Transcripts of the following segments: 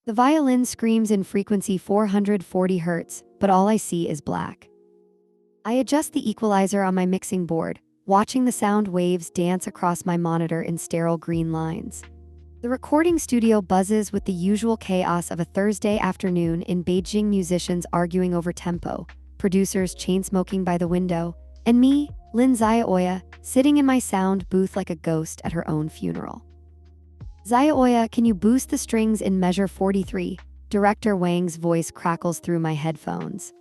The violin screams in frequency 440 Hz, but all I see is black. I adjust the equalizer on my mixing board, watching the sound waves dance across my monitor in sterile green lines. The recording studio buzzes with the usual chaos of a Thursday afternoon in Beijing, musicians arguing over tempo, producers chain-smoking by the window, and me, Lin Xiaoya, sitting in my sound booth like a ghost at her own funeral. "Xiaoya, can you boost the strings in measure 43? Director Wang's voice crackles through my headphones.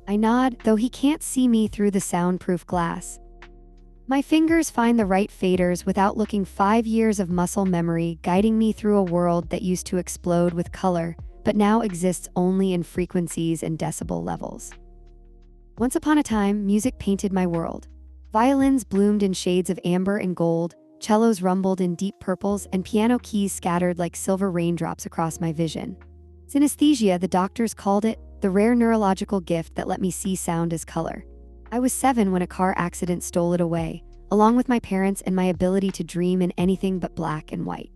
I nod, though he can't see me through the soundproof glass. My fingers find the right faders without looking, 5 years of muscle memory guiding me through a world that used to explode with color, but now exists only in frequencies and decibel levels. Once upon a time, music painted my world. Violins bloomed in shades of amber and gold, cellos rumbled in deep purples, and piano keys scattered like silver raindrops across my vision. Synesthesia, the doctors called it, the rare neurological gift that let me see sound as color. I was 7 when a car accident stole it away, along with my parents and my ability to dream in anything but black and white.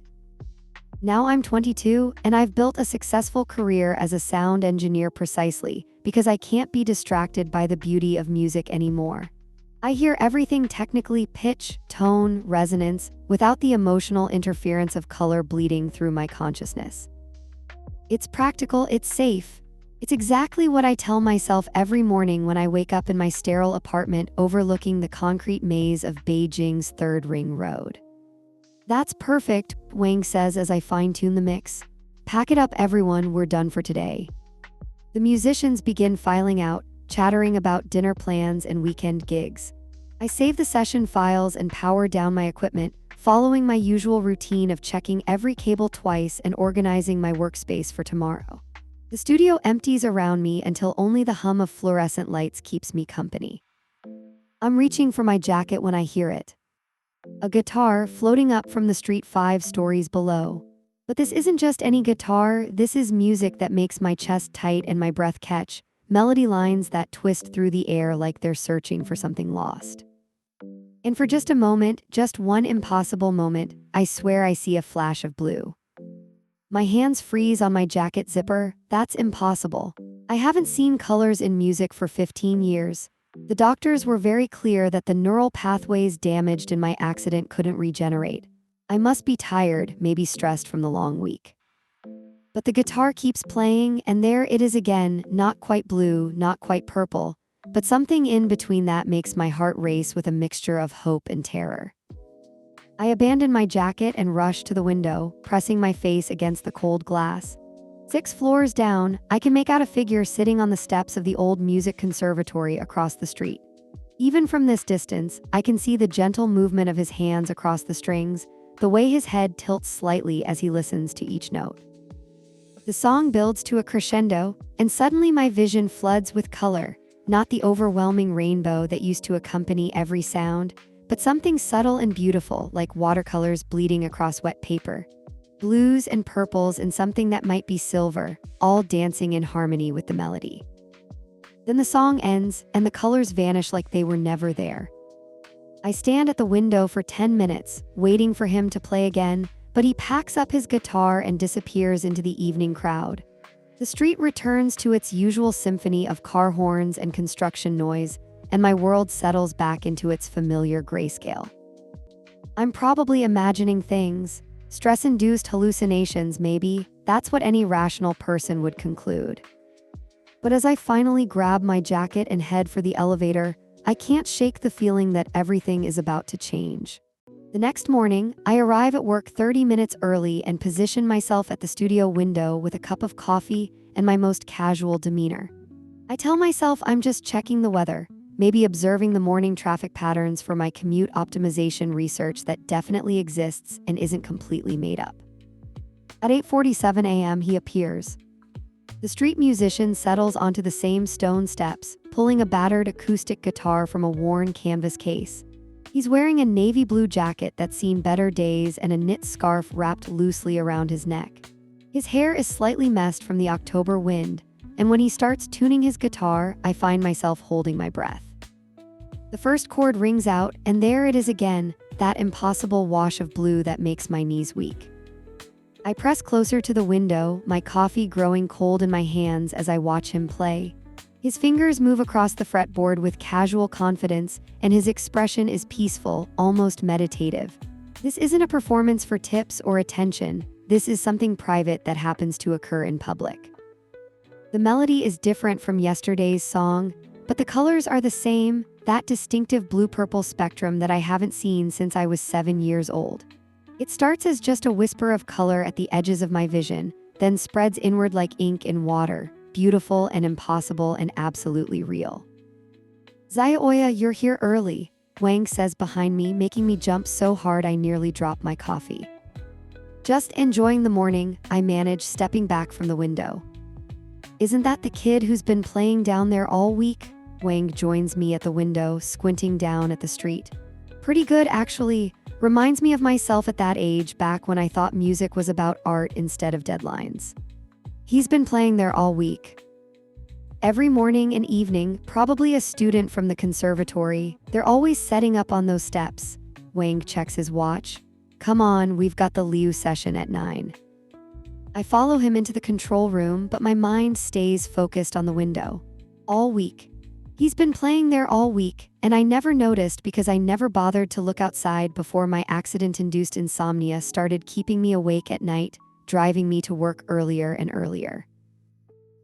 Now I'm 22, and I've built a successful career as a sound engineer precisely because I can't be distracted by the beauty of music anymore. I hear everything technically: pitch, tone, resonance, without the emotional interference of color bleeding through my consciousness. It's practical, it's safe. It's exactly what I tell myself every morning when I wake up in my sterile apartment overlooking the concrete maze of Beijing's Third Ring Road. "That's perfect," Wang says as I fine-tune the mix. "Pack it up, everyone, we're done for today." The musicians begin filing out, chattering about dinner plans and weekend gigs. I save the session files and power down my equipment, following my usual routine of checking every cable twice and organizing my workspace for tomorrow. The studio empties around me until only the hum of fluorescent lights keeps me company. I'm reaching for my jacket when I hear it. A guitar floating up from the street 5 stories below. But this isn't just any guitar, this is music that makes my chest tight and my breath catch, melody lines that twist through the air like they're searching for something lost. And for just a moment, just one impossible moment, I swear I see a flash of blue. My hands freeze on my jacket zipper. That's impossible. I haven't seen colors in music for 15 years. The doctors were very clear that the neural pathways damaged in my accident couldn't regenerate. I must be tired, maybe stressed from the long week. But the guitar keeps playing, and there it is again, not quite blue, not quite purple, but something in between that makes my heart race with a mixture of hope and terror. I abandon my jacket and rush to the window, pressing my face against the cold glass. 6 floors down, I can make out a figure sitting on the steps of the old music conservatory across the street. Even from this distance, I can see the gentle movement of his hands across the strings, the way his head tilts slightly as he listens to each note. The song builds to a crescendo, and suddenly my vision floods with color, not the overwhelming rainbow that used to accompany every sound, but something subtle and beautiful, like watercolors bleeding across wet paper. Blues and purples and something that might be silver, all dancing in harmony with the melody. Then the song ends, and the colors vanish like they were never there. I stand at the window for 10 minutes, waiting for him to play again, but he packs up his guitar and disappears into the evening crowd. The street returns to its usual symphony of car horns and construction noise, and my world settles back into its familiar grayscale. I'm probably imagining things, stress-induced hallucinations maybe, that's what any rational person would conclude. But as I finally grab my jacket and head for the elevator, I can't shake the feeling that everything is about to change. The next morning, I arrive at work 30 minutes early and position myself at the studio window with a cup of coffee and my most casual demeanor. I tell myself I'm just checking the weather, maybe observing the morning traffic patterns for my commute optimization research that definitely exists and isn't completely made up. At 8:47 a.m. he appears. The street musician settles onto the same stone steps, pulling a battered acoustic guitar from a worn canvas case. He's wearing a navy blue jacket that's seen better days and a knit scarf wrapped loosely around his neck. His hair is slightly messed from the October wind, and when he starts tuning his guitar, I find myself holding my breath. The first chord rings out, and there it is again, that impossible wash of blue that makes my knees weak. I press closer to the window, my coffee growing cold in my hands as I watch him play. His fingers move across the fretboard with casual confidence, and his expression is peaceful, almost meditative. This isn't a performance for tips or attention. This is something private that happens to occur in public. The melody is different from yesterday's song, but the colors are the same, that distinctive blue-purple spectrum that I haven't seen since I was 7 years old. It starts as just a whisper of color at the edges of my vision, then spreads inward like ink in water, beautiful and impossible and absolutely real. Zayaoya, you're here early, Wang says behind me, making me jump so hard I nearly drop my coffee. Just enjoying the morning, I manage, stepping back from the window. Isn't that the kid who's been playing down there all week? Wang joins me at the window, squinting down at the street. Pretty good, actually. Reminds me of myself at that age, back when I thought music was about art instead of deadlines. He's been playing there all week. Every morning and evening, probably a student from the conservatory. They're always setting up on those steps. Wang checks his watch. Come on, we've got the Liu session at 9. I follow him into the control room, but my mind stays focused on the window. All week. He's been playing there all week, and I never noticed because I never bothered to look outside before my accident-induced insomnia started keeping me awake at night, driving me to work earlier and earlier.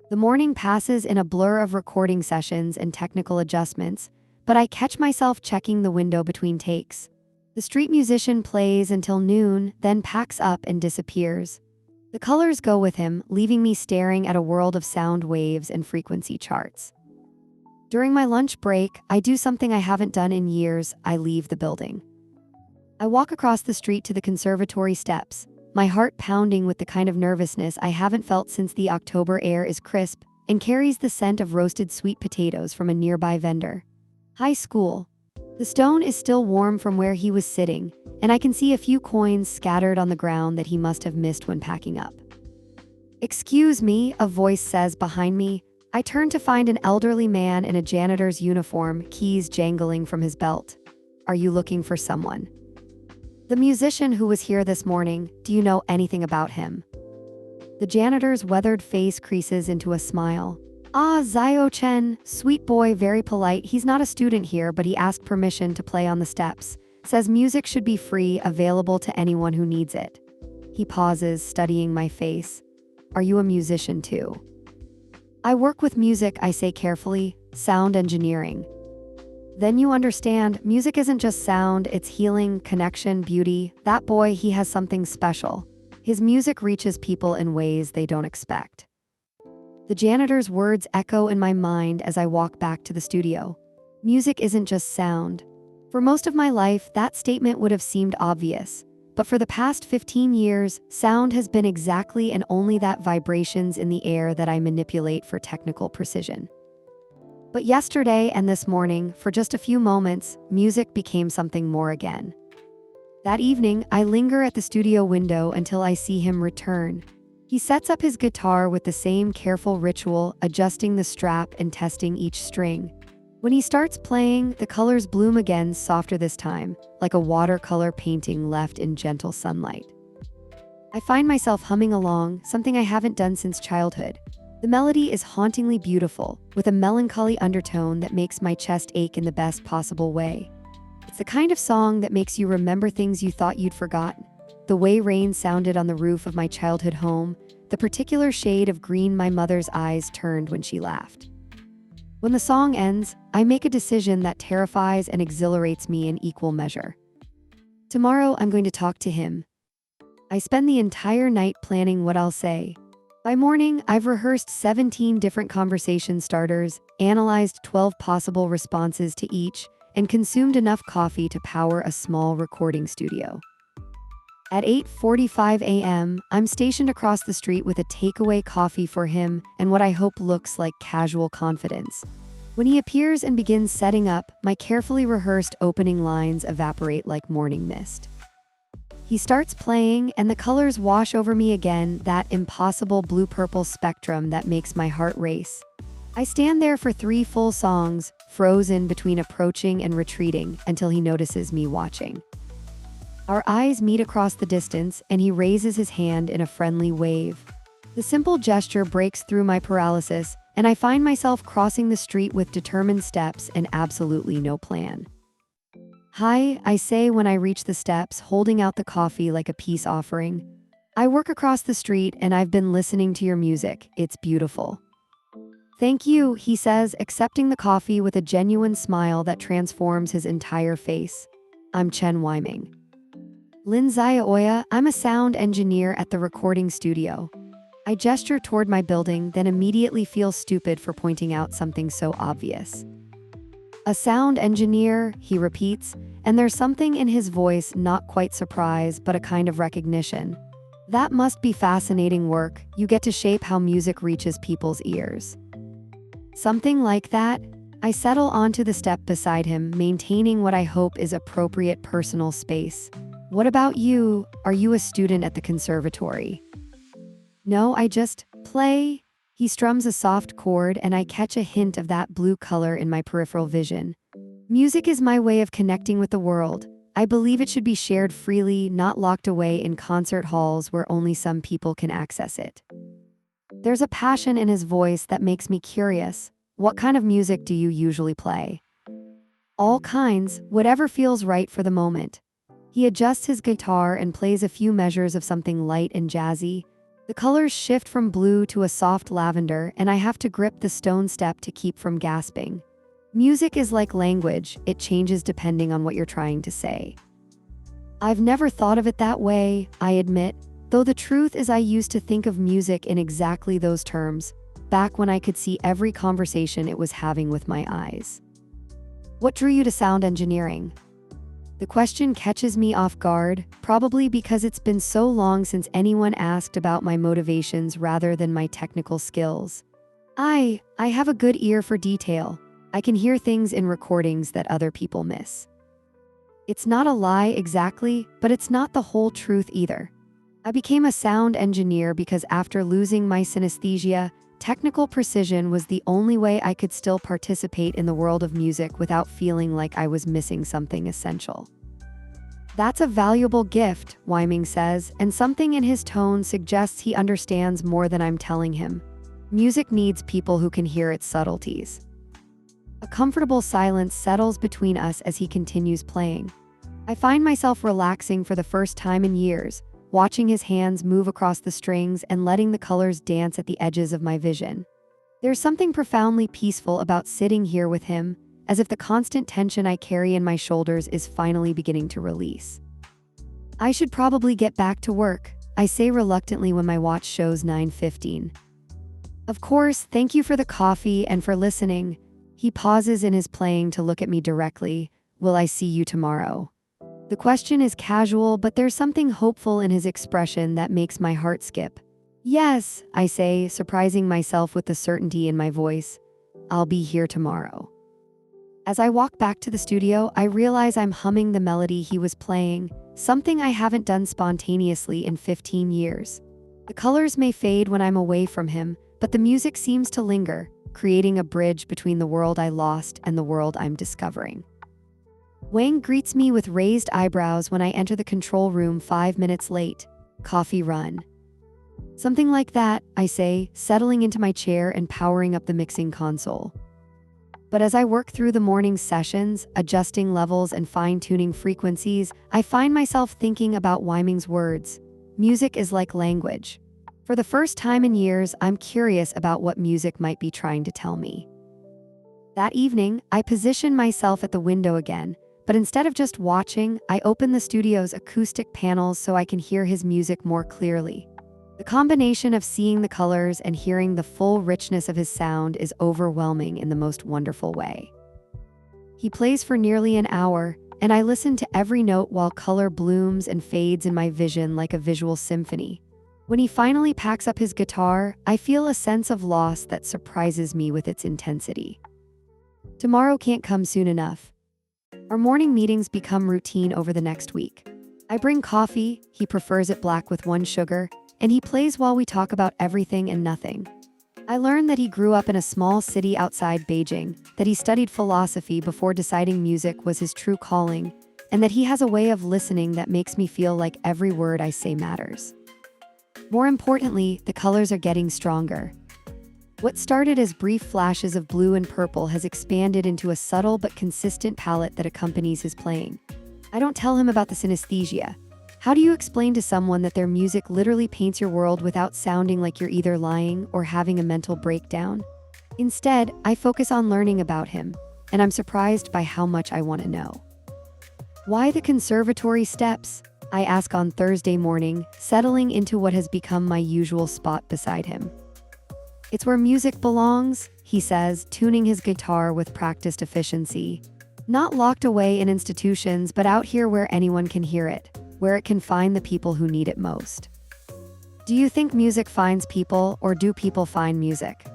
The morning passes in a blur of recording sessions and technical adjustments, but I catch myself checking the window between takes. The street musician plays until noon, then packs up and disappears. The colors go with him, leaving me staring at a world of sound waves and frequency charts. During my lunch break, I do something I haven't done in years. I leave the building. I walk across the street to the conservatory steps, my heart pounding with the kind of nervousness I haven't felt since the October air is crisp and carries the scent of roasted sweet potatoes from a nearby vendor. High school. The stone is still warm from where he was sitting, and I can see a few coins scattered on the ground that he must have missed when packing up. Excuse me, a voice says behind me. I turn to find an elderly man in a janitor's uniform, keys jangling from his belt. Are you looking for someone? The musician who was here this morning, do you know anything about him? The janitor's weathered face creases into a smile. Ah, Zio Chen, sweet boy, very polite. He's not a student here, but he asked permission to play on the steps. Says music should be free, available to anyone who needs it. He pauses, studying my face. Are you a musician too? I work with music, I say carefully, sound engineering. Then you understand, music isn't just sound, it's healing, connection, beauty. That boy, he has something special. His music reaches people in ways they don't expect. The janitor's words echo in my mind as I walk back to the studio. Music isn't just sound. For most of my life, that statement would have seemed obvious. But for the past 15 years, sound has been exactly and only that, vibrations in the air that I manipulate for technical precision. But yesterday and this morning, for just a few moments, music became something more again. That evening, I linger at the studio window until I see him return. He sets up his guitar with the same careful ritual, adjusting the strap and testing each string. When he starts playing, the colors bloom again, softer this time, like a watercolor painting left in gentle sunlight. I find myself humming along, something I haven't done since childhood. The melody is hauntingly beautiful, with a melancholy undertone that makes my chest ache in the best possible way. It's the kind of song that makes you remember things you thought you'd forgotten. The way rain sounded on the roof of my childhood home, the particular shade of green my mother's eyes turned when she laughed. When the song ends, I make a decision that terrifies and exhilarates me in equal measure. Tomorrow, I'm going to talk to him. I spend the entire night planning what I'll say. By morning, I've rehearsed 17 different conversation starters, analyzed 12 possible responses to each, and consumed enough coffee to power a small recording studio. At 8:45 a.m., I'm stationed across the street with a takeaway coffee for him and what I hope looks like casual confidence. When he appears and begins setting up, my carefully rehearsed opening lines evaporate like morning mist. He starts playing, and the colors wash over me again, that impossible blue-purple spectrum that makes my heart race. I stand there for 3 full songs, frozen between approaching and retreating, until he notices me watching. Our eyes meet across the distance, and he raises his hand in a friendly wave. The simple gesture breaks through my paralysis, and I find myself crossing the street with determined steps and absolutely no plan. Hi, I say when I reach the steps, holding out the coffee like a peace offering. I work across the street and I've been listening to your music. It's beautiful. Thank you, he says, accepting the coffee with a genuine smile that transforms his entire face. I'm Chen Weiming. Lin Oya, I'm a sound engineer at the recording studio. I gesture toward my building, then immediately feel stupid for pointing out something so obvious. A sound engineer, he repeats, and there's something in his voice, not quite surprise, but a kind of recognition. That must be fascinating work. You get to shape how music reaches people's ears. Something like that. I settle onto the step beside him, maintaining what I hope is appropriate personal space. What about you? Are you a student at the conservatory? No, I just play. He strums a soft chord and I catch a hint of that blue color in my peripheral vision. Music is my way of connecting with the world. I believe it should be shared freely, not locked away in concert halls where only some people can access it. There's a passion in his voice that makes me curious. What kind of music do you usually play? All kinds, whatever feels right for the moment. He adjusts his guitar and plays a few measures of something light and jazzy. The colors shift from blue to a soft lavender, and I have to grip the stone step to keep from gasping. Music is like language, it changes depending on what you're trying to say. I've never thought of it that way, I admit, though the truth is I used to think of music in exactly those terms, back when I could see every conversation it was having with my eyes. What drew you to sound engineering? The question catches me off guard, probably because it's been so long since anyone asked about my motivations rather than my technical skills. I have a good ear for detail. I can hear things in recordings that other people miss. It's not a lie exactly, but it's not the whole truth either. I became a sound engineer because after losing my synesthesia, technical precision was the only way I could still participate in the world of music without feeling like I was missing something essential. That's a valuable gift, Weiming says, and something in his tone suggests he understands more than I'm telling him. Music needs people who can hear its subtleties. A comfortable silence settles between us as he continues playing. I find myself relaxing for the first time in years, watching his hands move across the strings and letting the colors dance at the edges of my vision. There's something profoundly peaceful about sitting here with him, as if the constant tension I carry in my shoulders is finally beginning to release. I should probably get back to work, I say reluctantly when my watch shows 9:15. Of course, thank you for the coffee and for listening. He pauses in his playing to look at me directly. Will I see you tomorrow? The question is casual, but there's something hopeful in his expression that makes my heart skip. Yes, I say, surprising myself with the certainty in my voice. I'll be here tomorrow. As I walk back to the studio, I realize I'm humming the melody he was playing, something I haven't done spontaneously in 15 years. The colors may fade when I'm away from him, but the music seems to linger, creating a bridge between the world I lost and the world I'm discovering. Wang greets me with raised eyebrows when I enter the control room 5 minutes late. Coffee run. Something like that, I say, settling into my chair and powering up the mixing console. But as I work through the morning's sessions, adjusting levels and fine-tuning frequencies, I find myself thinking about Weiming's words. Music is like language. For the first time in years, I'm curious about what music might be trying to tell me. That evening, I position myself at the window again, but instead of just watching, I open the studio's acoustic panels so I can hear his music more clearly. The combination of seeing the colors and hearing the full richness of his sound is overwhelming in the most wonderful way. He plays for nearly an hour, and I listen to every note while color blooms and fades in my vision like a visual symphony. When he finally packs up his guitar, I feel a sense of loss that surprises me with its intensity. Tomorrow can't come soon enough. Our morning meetings become routine over the next week. I bring coffee, he prefers it black with 1 sugar, and he plays while we talk about everything and nothing. I learn that he grew up in a small city outside Beijing, that he studied philosophy before deciding music was his true calling, and that he has a way of listening that makes me feel like every word I say matters. More importantly, the colors are getting stronger. What started as brief flashes of blue and purple has expanded into a subtle but consistent palette that accompanies his playing. I don't tell him about the synesthesia. How do you explain to someone that their music literally paints your world without sounding like you're either lying or having a mental breakdown? Instead, I focus on learning about him, and I'm surprised by how much I want to know. Why the conservatory steps? I ask on Thursday morning, settling into what has become my usual spot beside him. It's where music belongs, he says, tuning his guitar with practiced efficiency. Not locked away in institutions, but out here where anyone can hear it, where it can find the people who need it most. Do you think music finds people, or do people find music?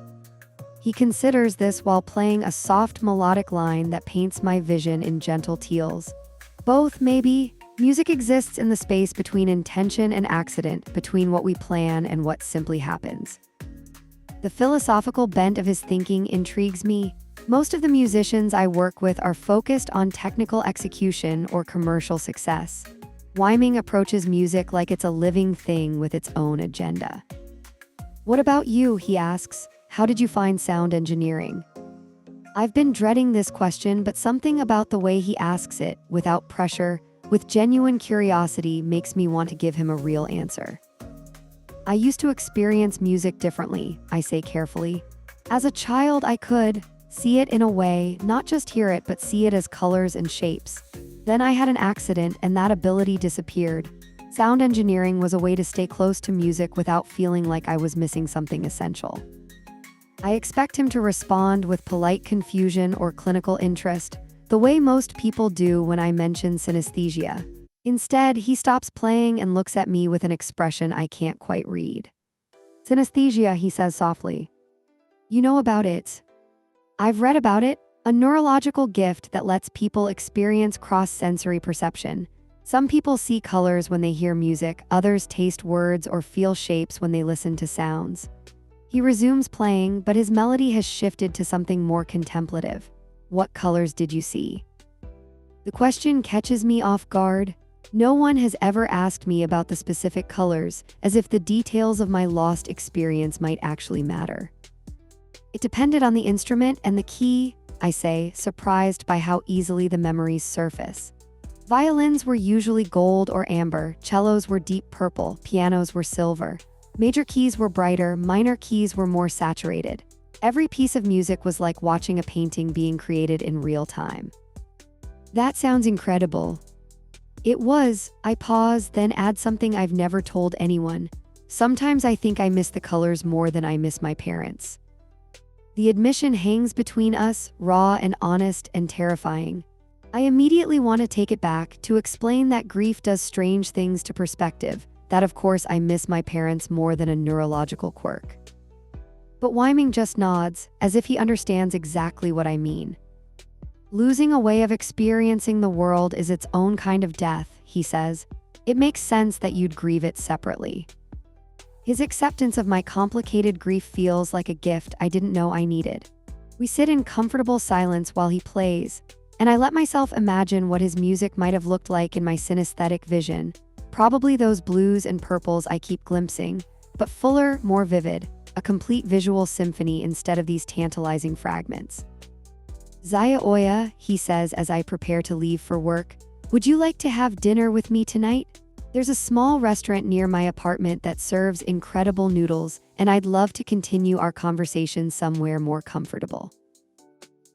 He considers this while playing a soft melodic line that paints my vision in gentle teals. Both, maybe. Music exists in the space between intention and accident, between what we plan and what simply happens. The philosophical bent of his thinking intrigues me. Most of the musicians I work with are focused on technical execution or commercial success. Wyming approaches music like it's a living thing with its own agenda. What about you, he asks. How did you find sound engineering? I've been dreading this question, but something about the way he asks it, without pressure, with genuine curiosity, makes me want to give him a real answer. I used to experience music differently, I say carefully. As a child, I could see it in a way, not just hear it, but see it as colors and shapes. Then I had an accident and that ability disappeared. Sound engineering was a way to stay close to music without feeling like I was missing something essential. I expect him to respond with polite confusion or clinical interest, the way most people do when I mention synesthesia. Instead, he stops playing and looks at me with an expression I can't quite read. Synesthesia, he says softly. You know about it. I've read about it, a neurological gift that lets people experience cross-sensory perception. Some people see colors when they hear music, others taste words or feel shapes when they listen to sounds. He resumes playing, but his melody has shifted to something more contemplative. What colors did you see? The question catches me off guard. No one has ever asked me about the specific colors, as if the details of my lost experience might actually matter. It depended on the instrument and the key, I say, surprised by how easily the memories surface. Violins were usually gold or amber, cellos were deep purple, pianos were silver. Major keys were brighter, minor keys were more saturated. Every piece of music was like watching a painting being created in real time. That sounds incredible. It was. I pause, then add something I've never told anyone. Sometimes I think I miss the colors more than I miss my parents. The admission hangs between us, raw and honest and terrifying. I immediately want to take it back, to explain that grief does strange things to perspective, that of course I miss my parents more than a neurological quirk. But Wyming just nods, as if he understands exactly what I mean. Losing a way of experiencing the world is its own kind of death, he says. It makes sense that you'd grieve it separately. His acceptance of my complicated grief feels like a gift I didn't know I needed. We sit in comfortable silence while he plays, and I let myself imagine what his music might have looked like in my synesthetic vision. Probably those blues and purples I keep glimpsing, but fuller, more vivid, a complete visual symphony instead of these tantalizing fragments. Zaya Oya, he says as I prepare to leave for work, would you like to have dinner with me tonight? There's a small restaurant near my apartment that serves incredible noodles, and I'd love to continue our conversation somewhere more comfortable.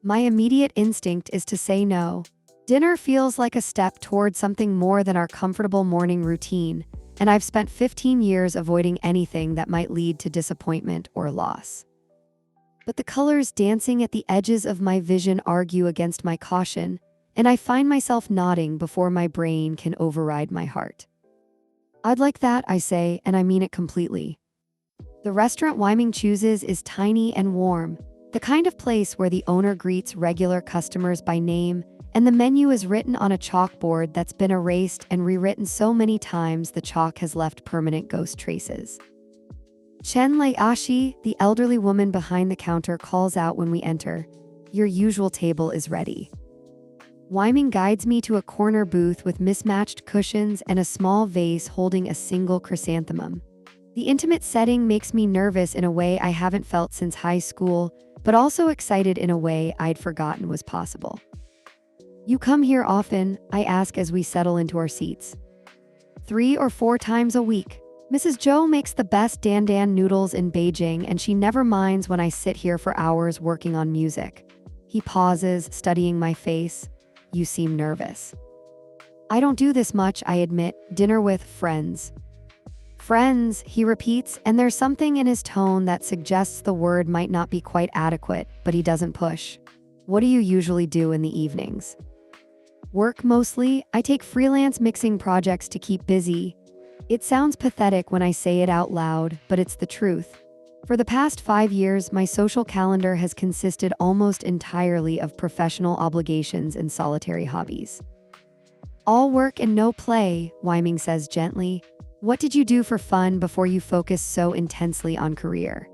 My immediate instinct is to say no. Dinner feels like a step towards something more than our comfortable morning routine, and I've spent 15 years avoiding anything that might lead to disappointment or loss. But the colors dancing at the edges of my vision argue against my caution, and I find myself nodding before my brain can override my heart. I'd like that, I say, and I mean it completely. The restaurant Wyming chooses is tiny and warm, the kind of place where the owner greets regular customers by name, and the menu is written on a chalkboard that's been erased and rewritten so many times the chalk has left permanent ghost traces. Chen Lei-ashi, the elderly woman behind the counter, calls out when we enter, "Your usual table is ready." Wyman guides me to a corner booth with mismatched cushions and a small vase holding a single chrysanthemum. The intimate setting makes me nervous in a way I haven't felt since high school, but also excited in a way I'd forgotten was possible. "You come here often?" I ask as we settle into our seats. 3 or 4 times a week. Mrs. Zhou makes the best dandan noodles in Beijing, and she never minds when I sit here for hours working on music. He pauses, studying my face. "You seem nervous." "I don't do this much," I admit. "Dinner with friends." "Friends," he repeats, and there's something in his tone that suggests the word might not be quite adequate, but he doesn't push. "What do you usually do in the evenings?" "Work mostly. I take freelance mixing projects to keep busy." It sounds pathetic when I say it out loud, but it's the truth. For the past 5 years, my social calendar has consisted almost entirely of professional obligations and solitary hobbies. "All work and no play," Wyman says gently. "What did you do for fun before you focused so intensely on career?"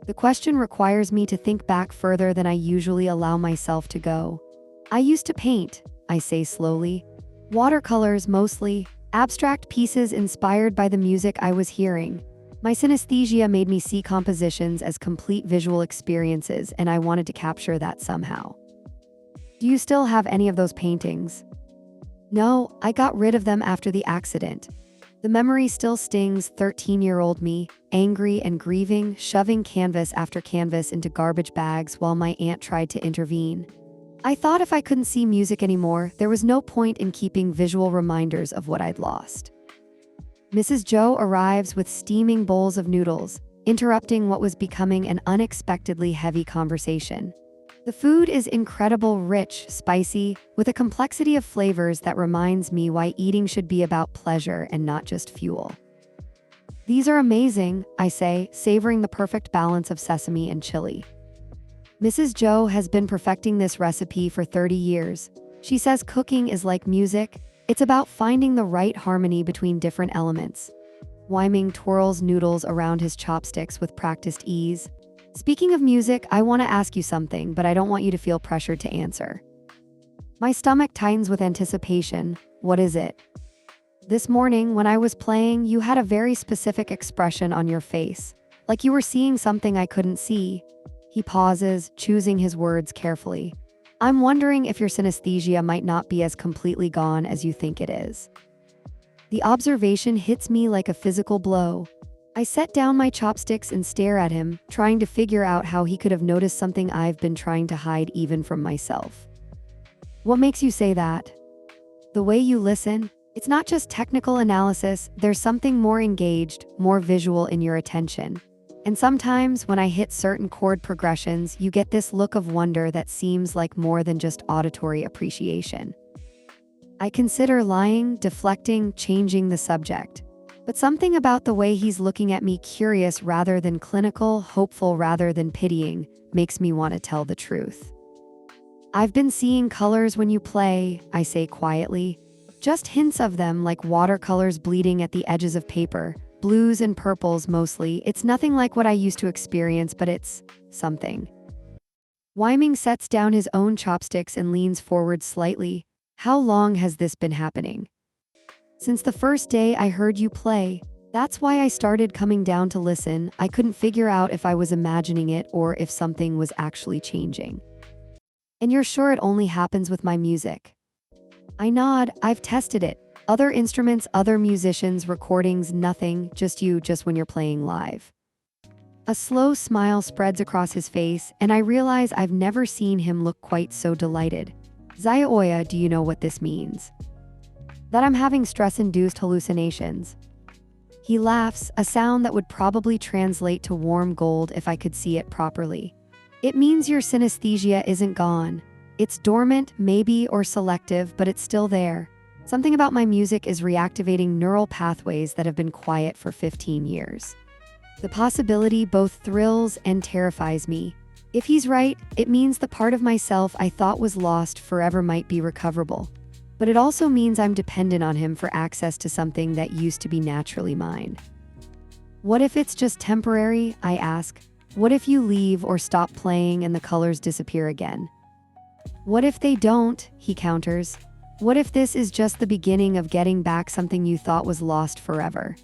The question requires me to think back further than I usually allow myself to go. "I used to paint," I say slowly. "Watercolors mostly, abstract pieces inspired by the music I was hearing. My synesthesia made me see compositions as complete visual experiences, and I wanted to capture that somehow." "Do you still have any of those paintings?" "No, I got rid of them after the accident." The memory still stings 13-year-old me, angry and grieving, shoving canvas after canvas into garbage bags while my aunt tried to intervene. I thought if I couldn't see music anymore, there was no point in keeping visual reminders of what I'd lost. Mrs. Zhou arrives with steaming bowls of noodles, interrupting what was becoming an unexpectedly heavy conversation. The food is incredible, rich, spicy, with a complexity of flavors that reminds me why eating should be about pleasure and not just fuel. "These are amazing," I say, savoring the perfect balance of sesame and chili. Mrs. Zhou has been perfecting this recipe for 30 years. She says cooking is like music. It's about finding the right harmony between different elements. Wyman twirls noodles around his chopsticks with practiced ease. "Speaking of music, I want to ask you something, but I don't want you to feel pressured to answer." My stomach tightens with anticipation. "What is it?" "This morning, when I was playing, you had a very specific expression on your face, like you were seeing something I couldn't see." He pauses, choosing his words carefully. "I'm wondering if your synesthesia might not be as completely gone as you think it is." The observation hits me like a physical blow. I set down my chopsticks and stare at him, trying to figure out how he could have noticed something I've been trying to hide even from myself. "What makes you say that?" "The way you listen. It's not just technical analysis, there's something more engaged, more visual in your attention. And sometimes, when I hit certain chord progressions, you get this look of wonder that seems like more than just auditory appreciation." I consider lying, deflecting, changing the subject. But something about the way he's looking at me, curious rather than clinical, hopeful rather than pitying, makes me want to tell the truth. "I've been seeing colors when you play," I say quietly. "Just hints of them, like watercolors bleeding at the edges of paper. Blues and purples mostly. It's nothing like what I used to experience, but it's something." Wyman sets down his own chopsticks and leans forward slightly. "How long has this been happening?" "Since the first day I heard you play. That's why I started coming down to listen. I couldn't figure out if I was imagining it or if something was actually changing." "And you're sure it only happens with my music?" I nod. "I've tested it. Other instruments, other musicians, recordings, nothing, just you, just when you're playing live." A slow smile spreads across his face, and I realize I've never seen him look quite so delighted. "Zayaoya, do you know what this means?" "That I'm having stress-induced hallucinations." He laughs, a sound that would probably translate to warm gold if I could see it properly. "It means your synesthesia isn't gone. It's dormant, maybe, or selective, but it's still there. Something about my music is reactivating neural pathways that have been quiet for 15 years. The possibility both thrills and terrifies me. If he's right, it means the part of myself I thought was lost forever might be recoverable. But it also means I'm dependent on him for access to something that used to be naturally mine." "What if it's just temporary?" I ask. "What if you leave or stop playing and the colors disappear again?" What if they don't? He counters. What if this is just the beginning of getting back something you thought was lost forever?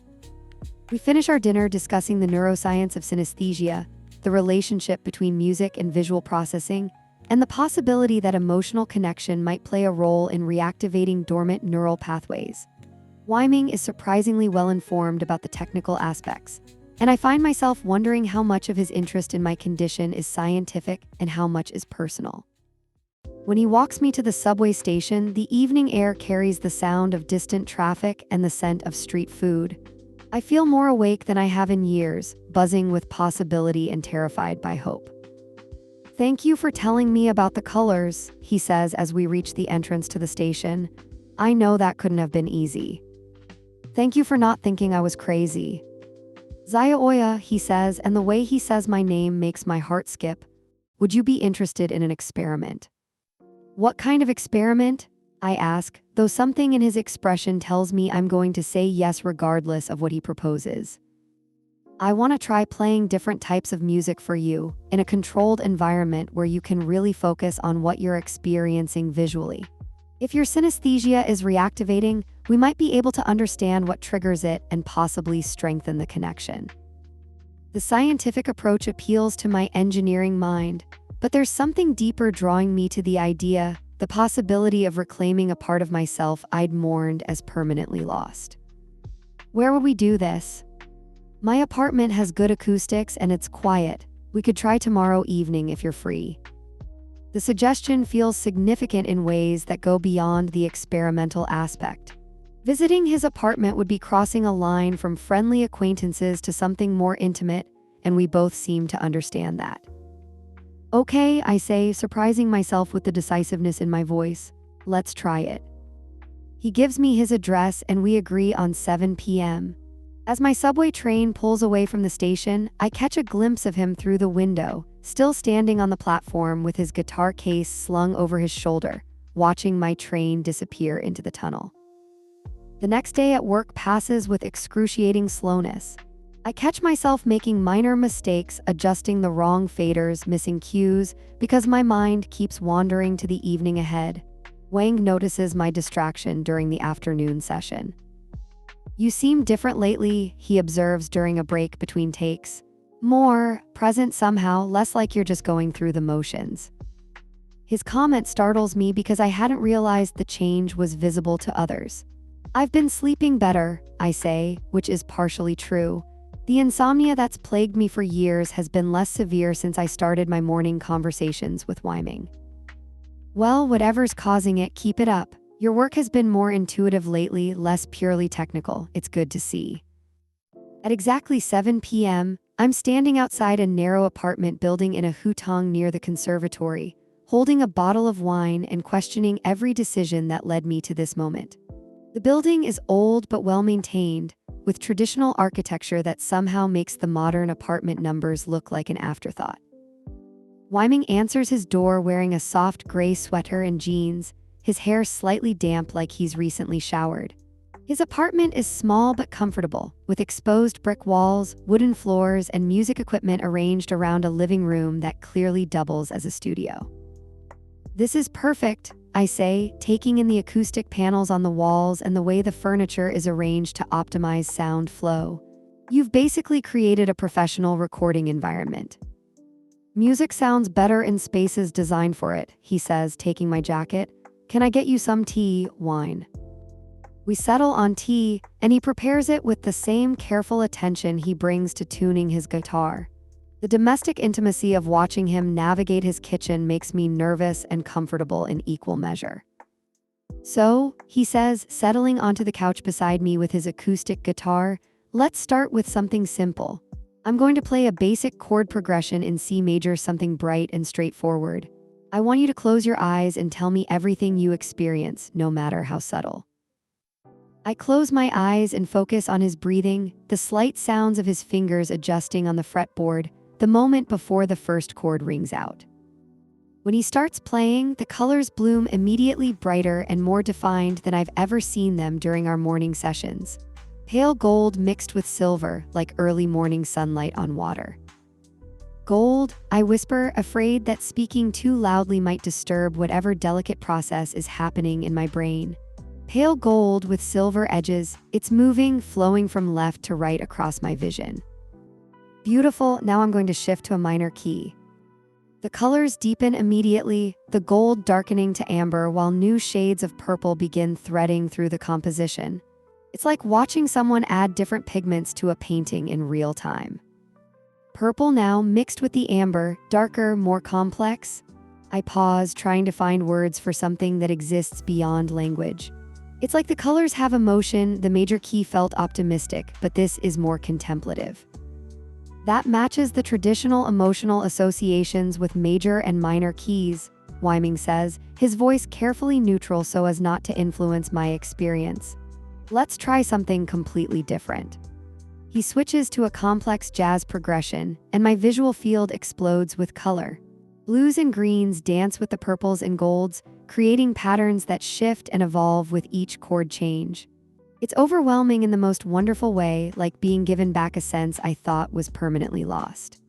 We finish our dinner discussing the neuroscience of synesthesia, the relationship between music and visual processing, and the possibility that emotional connection might play a role in reactivating dormant neural pathways. Wyming is surprisingly well-informed about the technical aspects, and I find myself wondering how much of his interest in my condition is scientific and how much is personal. When he walks me to the subway station, the evening air carries the sound of distant traffic and the scent of street food. I feel more awake than I have in years, buzzing with possibility and terrified by hope. Thank you for telling me about the colors, he says as we reach the entrance to the station. I know that couldn't have been easy. Thank you for not thinking I was crazy. Zayaoya, he says, and the way he says my name makes my heart skip. Would you be interested in an experiment? What kind of experiment? I ask, though something in his expression tells me I'm going to say yes regardless of what he proposes. I want to try playing different types of music for you, in a controlled environment where you can really focus on what you're experiencing visually. If your synesthesia is reactivating, we might be able to understand what triggers it and possibly strengthen the connection. The scientific approach appeals to my engineering mind, but there's something deeper drawing me to the idea, the possibility of reclaiming a part of myself I'd mourned as permanently lost. Where would we do this? My apartment has good acoustics and it's quiet. We could try tomorrow evening if you're free. The suggestion feels significant in ways that go beyond the experimental aspect. Visiting his apartment would be crossing a line from friendly acquaintances to something more intimate, and we both seem to understand that. Okay, I say, surprising myself with the decisiveness in my voice. Let's try it. He gives me his address and we agree on 7 p.m. As my subway train pulls away from the station, I catch a glimpse of him through the window, still standing on the platform with his guitar case slung over his shoulder, watching my train disappear into the tunnel. The next day at work passes with excruciating slowness. I catch myself making minor mistakes, adjusting the wrong faders, missing cues, because my mind keeps wandering to the evening ahead. Wang notices my distraction during the afternoon session. You seem different lately, he observes during a break between takes. More present somehow, less like you're just going through the motions. His comment startles me because I hadn't realized the change was visible to others. I've been sleeping better, I say, which is partially true. The insomnia that's plagued me for years has been less severe since I started my morning conversations with Wyming. Well, whatever's causing it, keep it up. Your work has been more intuitive lately, less purely technical. It's good to see. At exactly 7 p.m., I'm standing outside a narrow apartment building in a hutong near the conservatory, holding a bottle of wine and questioning every decision that led me to this moment. The building is old but well-maintained, with traditional architecture that somehow makes the modern apartment numbers look like an afterthought. Wyming answers his door wearing a soft gray sweater and jeans, his hair slightly damp like he's recently showered. His apartment is small but comfortable, with exposed brick walls, wooden floors, and music equipment arranged around a living room that clearly doubles as a studio. This is perfect, I say, taking in the acoustic panels on the walls and the way the furniture is arranged to optimize sound flow. You've basically created a professional recording environment. Music sounds better in spaces designed for it, he says, taking my jacket. Can I get you some tea, wine? We settle on tea, and he prepares it with the same careful attention he brings to tuning his guitar. The domestic intimacy of watching him navigate his kitchen makes me nervous and comfortable in equal measure. So, he says, settling onto the couch beside me with his acoustic guitar, let's start with something simple. I'm going to play a basic chord progression in C major, something bright and straightforward. I want you to close your eyes and tell me everything you experience, no matter how subtle. I close my eyes and focus on his breathing, the slight sounds of his fingers adjusting on the fretboard, the moment before the first chord rings out. When he starts playing, the colors bloom immediately brighter and more defined than I've ever seen them during our morning sessions. Pale gold mixed with silver, like early morning sunlight on water. Gold, I whisper, afraid that speaking too loudly might disturb whatever delicate process is happening in my brain. Pale gold with silver edges, it's moving, flowing from left to right across my vision. Beautiful, now I'm going to shift to a minor key. The colors deepen immediately, the gold darkening to amber while new shades of purple begin threading through the composition. It's like watching someone add different pigments to a painting in real time. Purple now mixed with the amber, darker, more complex. I pause, trying to find words for something that exists beyond language. It's like the colors have emotion. The major key felt optimistic, but this is more contemplative. That matches the traditional emotional associations with major and minor keys, Wyming says, his voice carefully neutral so as not to influence my experience. Let's try something completely different. He switches to a complex jazz progression, and my visual field explodes with color. Blues and greens dance with the purples and golds, creating patterns that shift and evolve with each chord change. It's overwhelming in the most wonderful way, like being given back a sense I thought was permanently lost.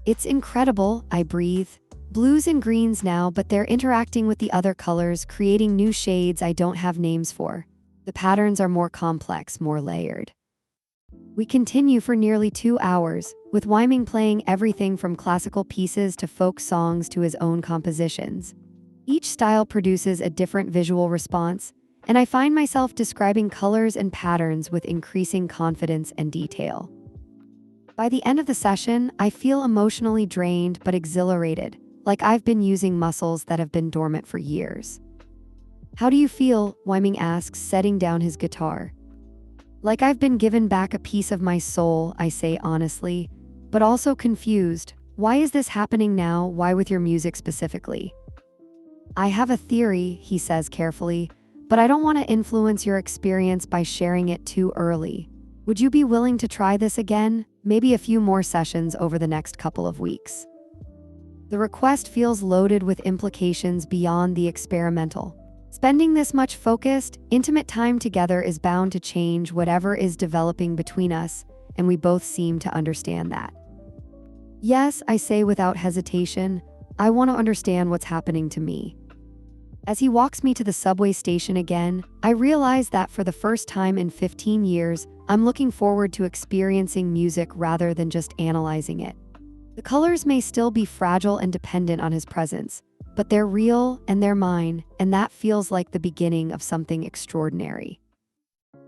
It's incredible, I breathe. Blues and greens now, but they're interacting with the other colors, creating new shades I don't have names for. The patterns are more complex, more layered. We continue for nearly 2 hours, with Wyming playing everything from classical pieces to folk songs to his own compositions. Each style produces a different visual response, and I find myself describing colors and patterns with increasing confidence and detail. By the end of the session, I feel emotionally drained but exhilarated, like I've been using muscles that have been dormant for years. How do you feel? Wyming asks, setting down his guitar. Like I've been given back a piece of my soul, I say honestly, but also confused. Why is this happening now? Why with your music specifically? I have a theory, he says carefully, but I don't want to influence your experience by sharing it too early. Would you be willing to try this again? Maybe a few more sessions over the next couple of weeks. The request feels loaded with implications beyond the experimental. Spending this much focused, intimate time together is bound to change whatever is developing between us, and we both seem to understand that. Yes, I say without hesitation, I want to understand what's happening to me. As he walks me to the subway station again, I realize that for the first time in 15 years, I'm looking forward to experiencing music rather than just analyzing it. The colors may still be fragile and dependent on his presence, but they're real and they're mine, and that feels like the beginning of something extraordinary.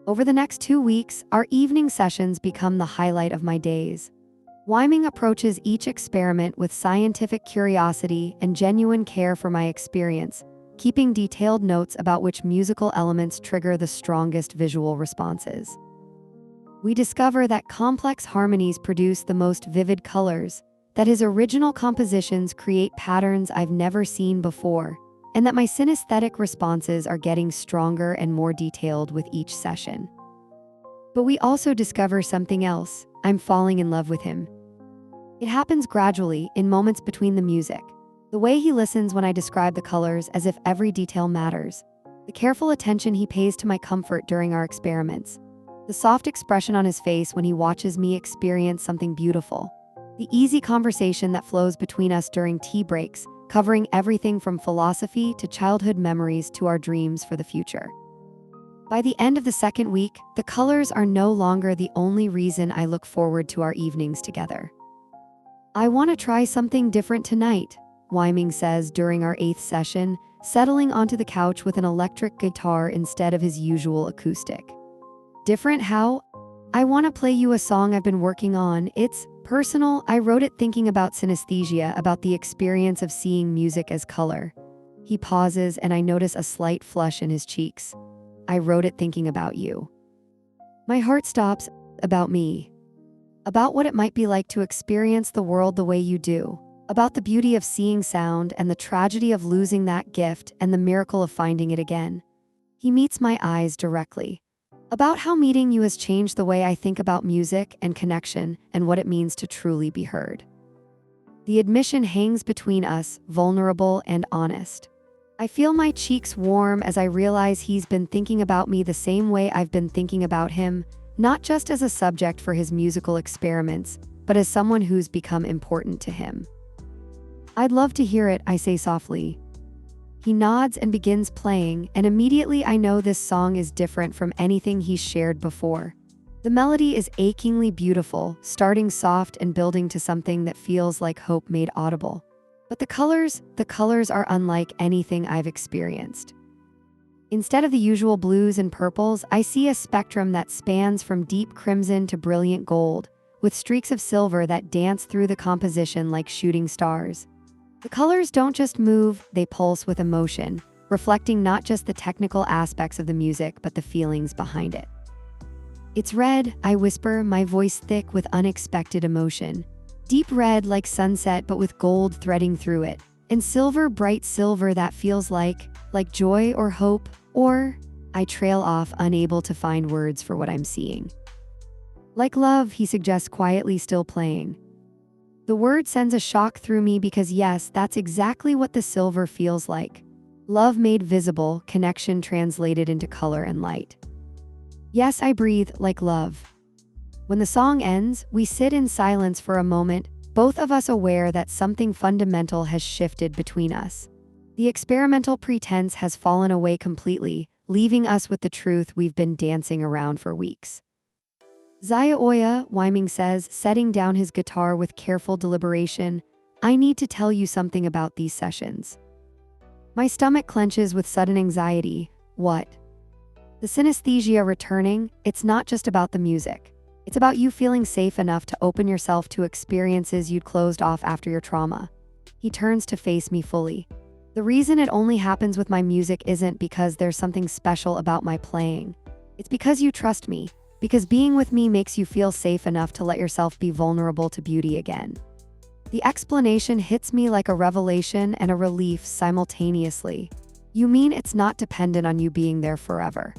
Over the next 2 weeks, our evening sessions become the highlight of my days. Wyming approaches each experiment with scientific curiosity and genuine care for my experience, keeping detailed notes about which musical elements trigger the strongest visual responses. We discover that complex harmonies produce the most vivid colors, that his original compositions create patterns I've never seen before, and that my synesthetic responses are getting stronger and more detailed with each session. But we also discover something else. I'm falling in love with him. It happens gradually, in moments between the music. The way he listens when I describe the colors as if every detail matters. The careful attention he pays to my comfort during our experiments. The soft expression on his face when he watches me experience something beautiful. The easy conversation that flows between us during tea breaks, covering everything from philosophy to childhood memories to our dreams for the future. By the end of the second week, the colors are no longer the only reason I look forward to our evenings together. I want to try something different tonight, Wyming says during our 8th session, settling onto the couch with an electric guitar instead of his usual acoustic. Different how? I want to play you a song I've been working on. It's personal. I wrote it thinking about synesthesia, about the experience of seeing music as color. He pauses and I notice a slight flush in his cheeks. I wrote it thinking about you. My heart stops. About me. About what it might be like to experience the world the way you do. About the beauty of seeing sound and the tragedy of losing that gift and the miracle of finding it again. He meets my eyes directly. About how meeting you has changed the way I think about music and connection and what it means to truly be heard. The admission hangs between us, vulnerable and honest. I feel my cheeks warm as I realize he's been thinking about me the same way I've been thinking about him, not just as a subject for his musical experiments, but as someone who's become important to him. I'd love to hear it, I say softly. He nods and begins playing, and immediately I know this song is different from anything he's shared before. The melody is achingly beautiful, starting soft and building to something that feels like hope made audible. But the colors are unlike anything I've experienced. Instead of the usual blues and purples, I see a spectrum that spans from deep crimson to brilliant gold, with streaks of silver that dance through the composition like shooting stars. The colors don't just move, they pulse with emotion, reflecting not just the technical aspects of the music, but the feelings behind it. It's red, I whisper, my voice thick with unexpected emotion. Deep red like sunset, but with gold threading through it. And silver, bright silver that feels like joy or hope, or I trail off, unable to find words for what I'm seeing. Like love, he suggests quietly, still playing. The word sends a shock through me because yes, that's exactly what the silver feels like. Love made visible, connection translated into color and light. Yes, I breathe, like love. When the song ends, we sit in silence for a moment, both of us aware that something fundamental has shifted between us. The experimental pretense has fallen away completely, leaving us with the truth we've been dancing around for weeks. Zaya Oya, Wyming says, setting down his guitar with careful deliberation, I need to tell you something about these sessions. My stomach clenches with sudden anxiety. What? The synesthesia returning, it's not just about the music. It's about you feeling safe enough to open yourself to experiences you'd closed off after your trauma. He turns to face me fully. The reason it only happens with my music isn't because there's something special about my playing. It's because you trust me. Because being with me makes you feel safe enough to let yourself be vulnerable to beauty again. The explanation hits me like a revelation and a relief simultaneously. You mean it's not dependent on you being there forever?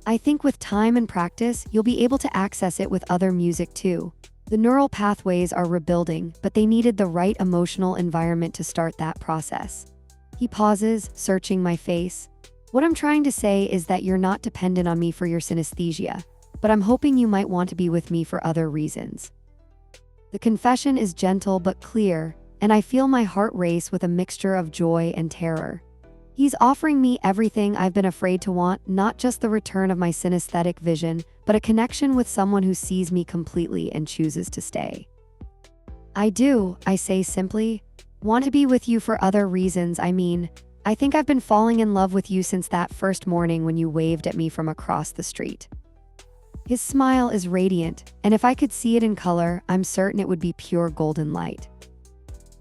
I think with time and practice, you'll be able to access it with other music too. The neural pathways are rebuilding, but they needed the right emotional environment to start that process. He pauses, searching my face. What I'm trying to say is that you're not dependent on me for your synesthesia, but I'm hoping you might want to be with me for other reasons. The confession is gentle but clear, and I feel my heart race with a mixture of joy and terror. He's offering me everything I've been afraid to want, not just the return of my synesthetic vision, but a connection with someone who sees me completely and chooses to stay. I do, I say simply, want to be with you for other reasons. I think I've been falling in love with you since that first morning when you waved at me from across the street. His smile is radiant, and if I could see it in color, I'm certain it would be pure golden light.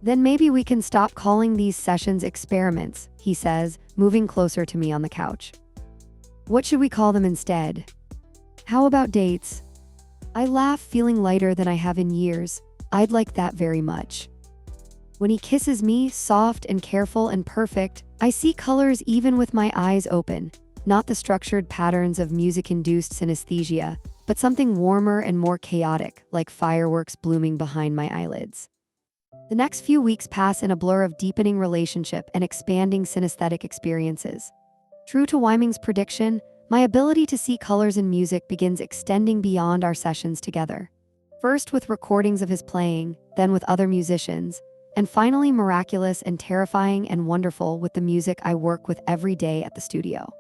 Then maybe we can stop calling these sessions experiments, he says, moving closer to me on the couch. What should we call them instead? How about dates? I laugh, feeling lighter than I have in years. I'd like that very much. When he kisses me, soft and careful and perfect, I see colors even with my eyes open. Not the structured patterns of music-induced synesthesia, but something warmer and more chaotic, like fireworks blooming behind my eyelids. The next few weeks pass in a blur of deepening relationship and expanding synesthetic experiences. True to Wyming's prediction, my ability to see colors in music begins extending beyond our sessions together. First with recordings of his playing, then with other musicians, and finally miraculous and terrifying and wonderful with the music I work with every day at the studio.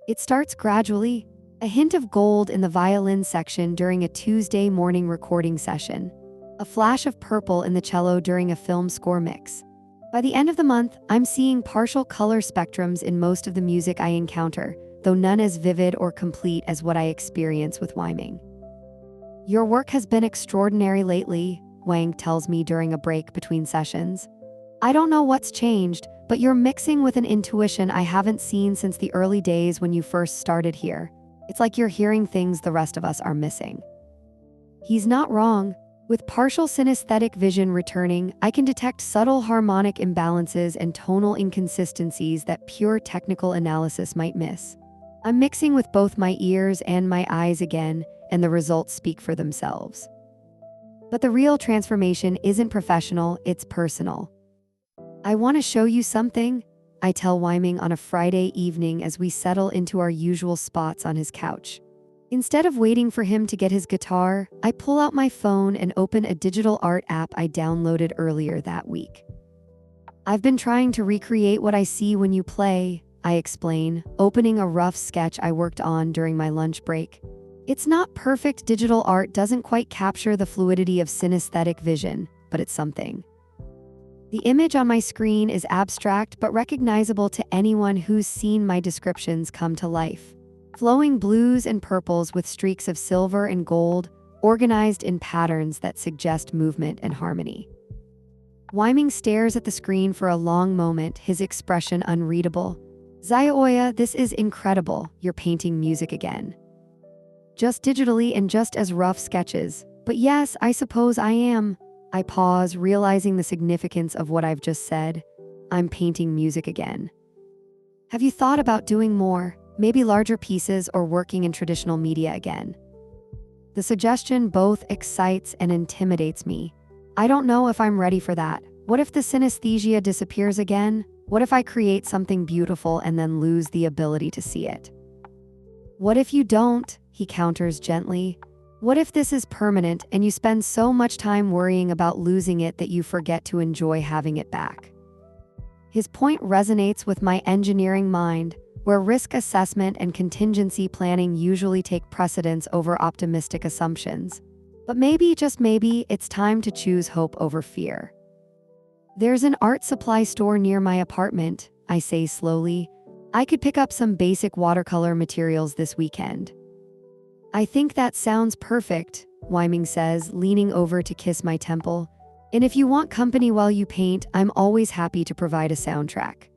It starts gradually, a hint of gold in the violin section during a Tuesday morning recording session, a flash of purple in the cello during a film score mix. By the end of the month, I'm seeing partial color spectrums in most of the music I encounter, though none as vivid or complete as what I experience with Wyming. Your work has been extraordinary lately, Wang tells me during a break between sessions. I don't know what's changed, but you're mixing with an intuition I haven't seen since the early days when you first started here. It's like you're hearing things the rest of us are missing. He's not wrong. With partial synesthetic vision returning, I can detect subtle harmonic imbalances and tonal inconsistencies that pure technical analysis might miss. I'm mixing with both my ears and my eyes again, and the results speak for themselves. But the real transformation isn't professional, it's personal. I want to show you something, I tell Wyming on a Friday evening as we settle into our usual spots on his couch. Instead of waiting for him to get his guitar, I pull out my phone and open a digital art app I downloaded earlier that week. I've been trying to recreate what I see when you play, I explain, opening a rough sketch I worked on during my lunch break. It's not perfect. Digital art doesn't quite capture the fluidity of synesthetic vision, but it's something. The image on my screen is abstract but recognizable to anyone who's seen my descriptions come to life. Flowing blues and purples with streaks of silver and gold, organized in patterns that suggest movement and harmony. Wyming stares at the screen for a long moment, his expression unreadable. Zayaoya, this is incredible. You're painting music again. Just digitally and just as rough sketches. But yes, I suppose I am. I pause, realizing the significance of what I've just said. I'm painting music again. Have you thought about doing more? Maybe larger pieces or working in traditional media again? The suggestion both excites and intimidates me. I don't know if I'm ready for that. What if the synesthesia disappears again? What if I create something beautiful and then lose the ability to see it? What if you don't? He counters gently. What if this is permanent and you spend so much time worrying about losing it that you forget to enjoy having it back? His point resonates with my engineering mind, where risk assessment and contingency planning usually take precedence over optimistic assumptions. But maybe, just maybe, it's time to choose hope over fear. There's an art supply store near my apartment, I say slowly. I could pick up some basic watercolor materials this weekend. I think that sounds perfect, Wyming says, leaning over to kiss my temple. And if you want company while you paint, I'm always happy to provide a soundtrack.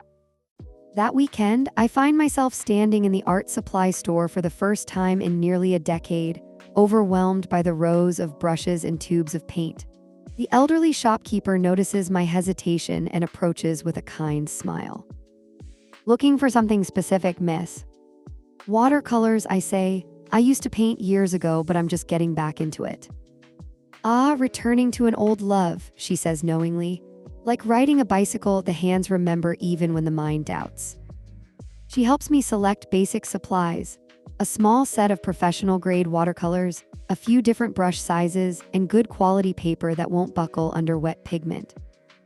That weekend, I find myself standing in the art supply store for the first time in nearly a decade, overwhelmed by the rows of brushes and tubes of paint. The elderly shopkeeper notices my hesitation and approaches with a kind smile. Looking for something specific, miss? Watercolors, I say. I used to paint years ago, but I'm just getting back into it. Ah, returning to an old love, she says knowingly. Like riding a bicycle, the hands remember even when the mind doubts. She helps me select basic supplies, a small set of professional-grade watercolors, a few different brush sizes, and good quality paper that won't buckle under wet pigment.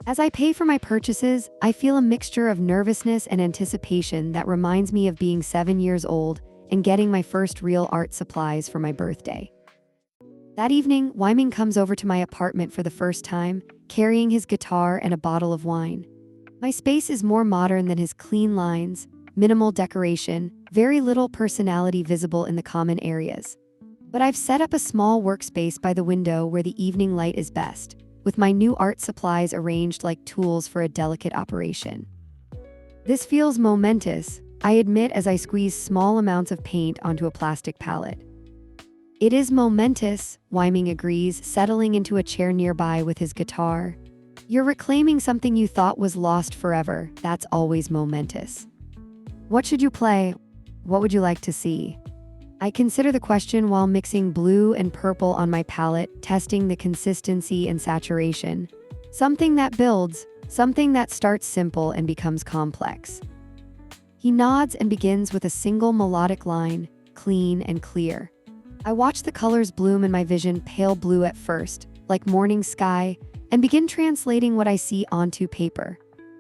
As I pay for my purchases, I feel a mixture of nervousness and anticipation that reminds me of being 7 years old and getting my first real art supplies for my birthday. That evening, Wyming comes over to my apartment for the first time, carrying his guitar and a bottle of wine. My space is more modern than his clean lines, minimal decoration, very little personality visible in the common areas. But I've set up a small workspace by the window where the evening light is best, with my new art supplies arranged like tools for a delicate operation. This feels momentous, I admit as I squeeze small amounts of paint onto a plastic palette. It is momentous, Wyming agrees, settling into a chair nearby with his guitar. You're reclaiming something you thought was lost forever. That's always momentous. What should you play? What would you like to see? I consider the question while mixing blue and purple on my palette, testing the consistency and saturation. Something that builds, something that starts simple and becomes complex. He nods and begins with a single melodic line, clean and clear. I watch the colors bloom in my vision, pale blue at first, like morning sky, and begin translating what I see onto paper.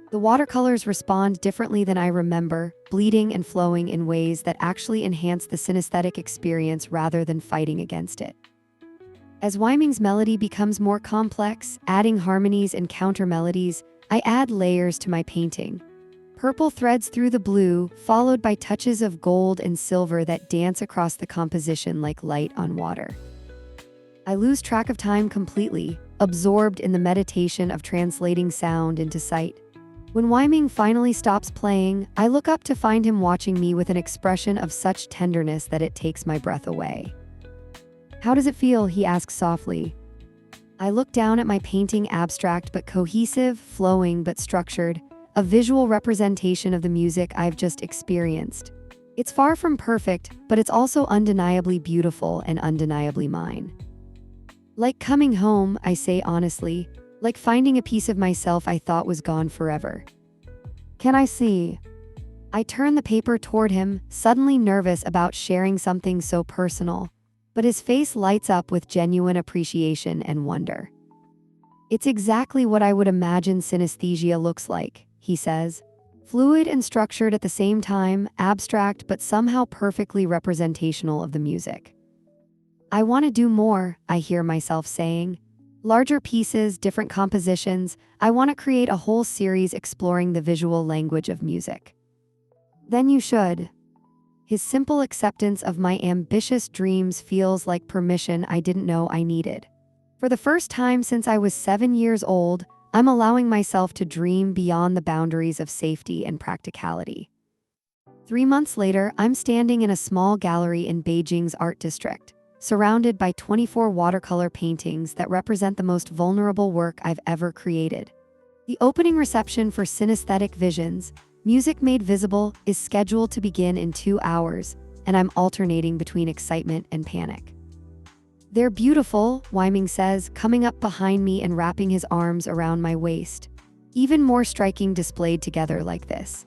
The watercolors respond differently than I remember, bleeding and flowing in ways that actually enhance the synesthetic experience rather than fighting against it. As Wyming's melody becomes more complex, adding harmonies and counter melodies, I add layers to my painting. Purple threads through the blue, followed by touches of gold and silver that dance across the composition like light on water. I lose track of time completely, absorbed in the meditation of translating sound into sight. When Wyming finally stops playing, I look up to find him watching me with an expression of such tenderness that it takes my breath away. How does it feel? He asks softly. I look down at my painting, abstract but cohesive, flowing but structured, a visual representation of the music I've just experienced. It's far from perfect, but it's also undeniably beautiful and undeniably mine. Like coming home, I say honestly, like finding a piece of myself I thought was gone forever. Can I see? I turn the paper toward him, suddenly nervous about sharing something so personal. But his face lights up with genuine appreciation and wonder. "It's exactly what I would imagine synesthesia looks like," he says. "Fluid and structured at the same time, abstract but somehow perfectly representational of the music." "I want to do more," I hear myself saying. "Larger pieces, different compositions. I want to create a whole series exploring the visual language of music." "Then you should." His simple acceptance of my ambitious dreams feels like permission I didn't know I needed. For the first time since I was 7 years old, I'm allowing myself to dream beyond the boundaries of safety and practicality. 3 months later, I'm standing in a small gallery in Beijing's art district, surrounded by 24 watercolor paintings that represent the most vulnerable work I've ever created. The opening reception for Synesthetic Visions, Music Made Visible, is scheduled to begin in 2 hours, and I'm alternating between excitement and panic. "They're beautiful," Wyming says, coming up behind me and wrapping his arms around my waist. "Even more striking displayed together like this."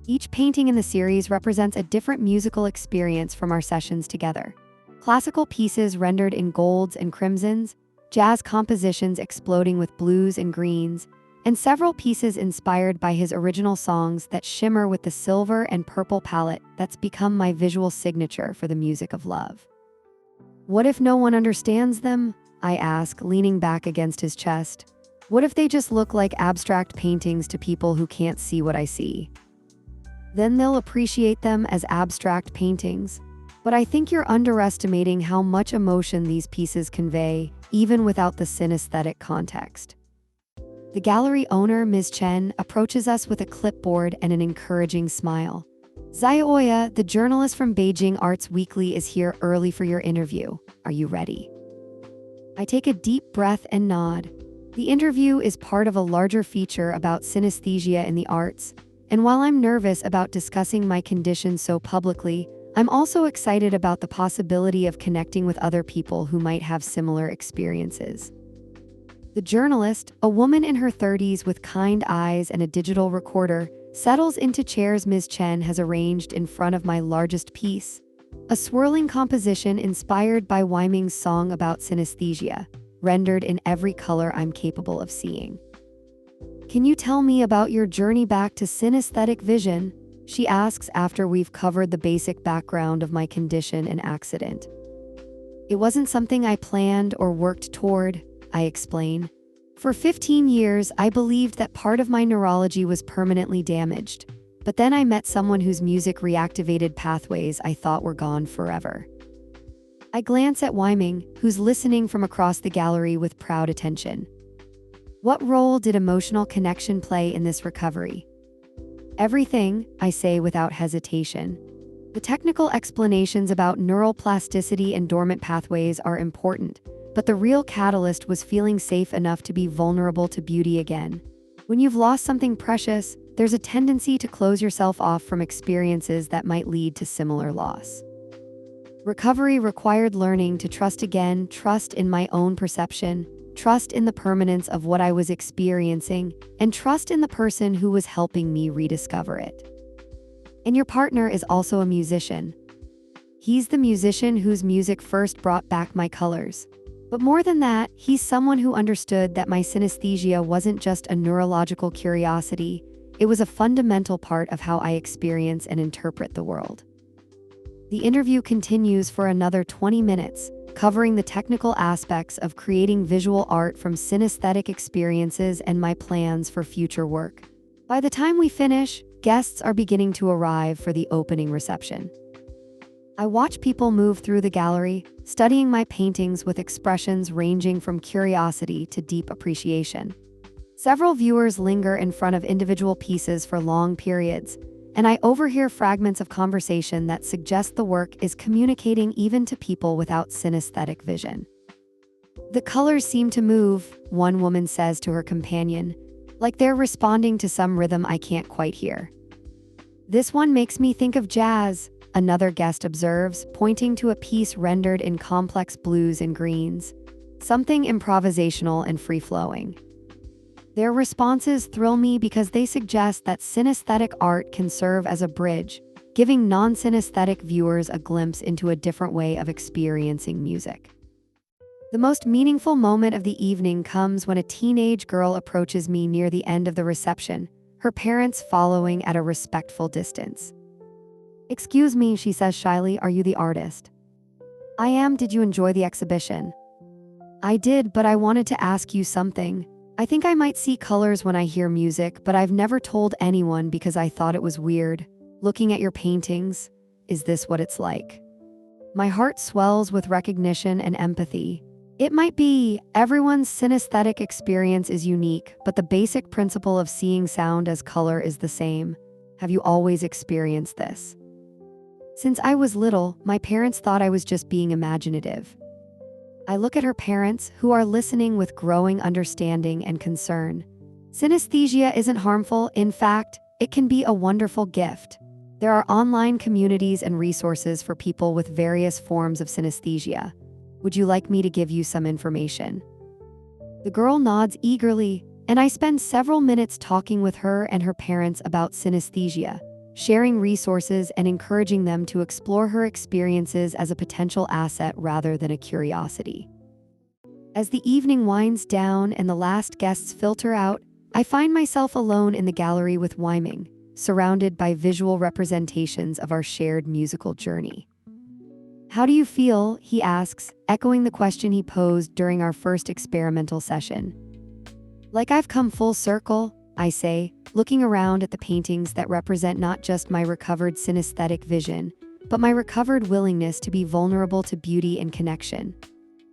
Each painting in the series represents a different musical experience from our sessions together. Classical pieces rendered in golds and crimsons, jazz compositions exploding with blues and greens, and several pieces inspired by his original songs that shimmer with the silver and purple palette that's become my visual signature for the music of love. "What if no one understands them?" I ask, leaning back against his chest. "What if they just look like abstract paintings to people who can't see what I see?" "Then they'll appreciate them as abstract paintings. But I think you're underestimating how much emotion these pieces convey, even without the synesthetic context." The gallery owner, Ms. Chen, approaches us with a clipboard and an encouraging smile. "Zaya, the journalist from Beijing Arts Weekly, is here early for your interview. Are you ready?" I take a deep breath and nod. The interview is part of a larger feature about synesthesia in the arts, and while I'm nervous about discussing my condition so publicly, I'm also excited about the possibility of connecting with other people who might have similar experiences. The journalist, a woman in her 30s with kind eyes and a digital recorder, settles into chairs Ms. Chen has arranged in front of my largest piece, a swirling composition inspired by Wyming's song about synesthesia, rendered in every color I'm capable of seeing. "Can you tell me about your journey back to synesthetic vision?" she asks after we've covered the basic background of my condition and accident. "It wasn't something I planned or worked toward," I explain. "For 15 years, I believed that part of my neurology was permanently damaged, but then I met someone whose music reactivated pathways I thought were gone forever." I glance at Wyming, who's listening from across the gallery with proud attention. "What role did emotional connection play in this recovery?" "Everything," I say without hesitation. The technical explanations about neural plasticity and dormant pathways are important, but the real catalyst was feeling safe enough to be vulnerable to beauty again. When you've lost something precious, there's a tendency to close yourself off from experiences that might lead to similar loss. Recovery required learning to trust again, trust in my own perception, trust in the permanence of what I was experiencing, and trust in the person who was helping me rediscover it. And your partner is also a musician. He's the musician whose music first brought back my colors. But more than that, he's someone who understood that my synesthesia wasn't just a neurological curiosity, it was a fundamental part of how I experience and interpret the world. The interview continues for another 20 minutes, covering the technical aspects of creating visual art from synesthetic experiences and my plans for future work. By the time we finish, guests are beginning to arrive for the opening reception. I watch people move through the gallery, studying my paintings with expressions ranging from curiosity to deep appreciation. Several viewers linger in front of individual pieces for long periods, and I overhear fragments of conversation that suggest the work is communicating even to people without synesthetic vision. "The colors seem to move," one woman says to her companion, "like they're responding to some rhythm I can't quite hear." "This one makes me think of jazz," another guest observes, pointing to a piece rendered in complex blues and greens, something improvisational and free-flowing. Their responses thrill me because they suggest that synesthetic art can serve as a bridge, giving non-synesthetic viewers a glimpse into a different way of experiencing music. The most meaningful moment of the evening comes when a teenage girl approaches me near the end of the reception, her parents following at a respectful distance. "Excuse me," she says shyly, "are you the artist?" "I am. Did you enjoy the exhibition?" "I did, but I wanted to ask you something. I think I might see colors when I hear music, but I've never told anyone because I thought it was weird. Looking at your paintings, is this what it's like?" My heart swells with recognition and empathy. It might be. Everyone's synesthetic experience is unique, but the basic principle of seeing sound as color is the same. Have you always experienced this? Since I was little, my parents thought I was just being imaginative. I look at her parents, who are listening with growing understanding and concern. Synesthesia isn't harmful. In fact, it can be a wonderful gift. There are online communities and resources for people with various forms of synesthesia. Would you like me to give you some information? The girl nods eagerly, and I spend several minutes talking with her and her parents about synesthesia, sharing resources and encouraging them to explore her experiences as a potential asset rather than a curiosity. As the evening winds down and the last guests filter out, I find myself alone in the gallery with Wyming, surrounded by visual representations of our shared musical journey. "How do you feel?" he asks, echoing the question he posed during our first experimental session. "Like I've come full circle," I say, looking around at the paintings that represent not just my recovered synesthetic vision, but my recovered willingness to be vulnerable to beauty and connection.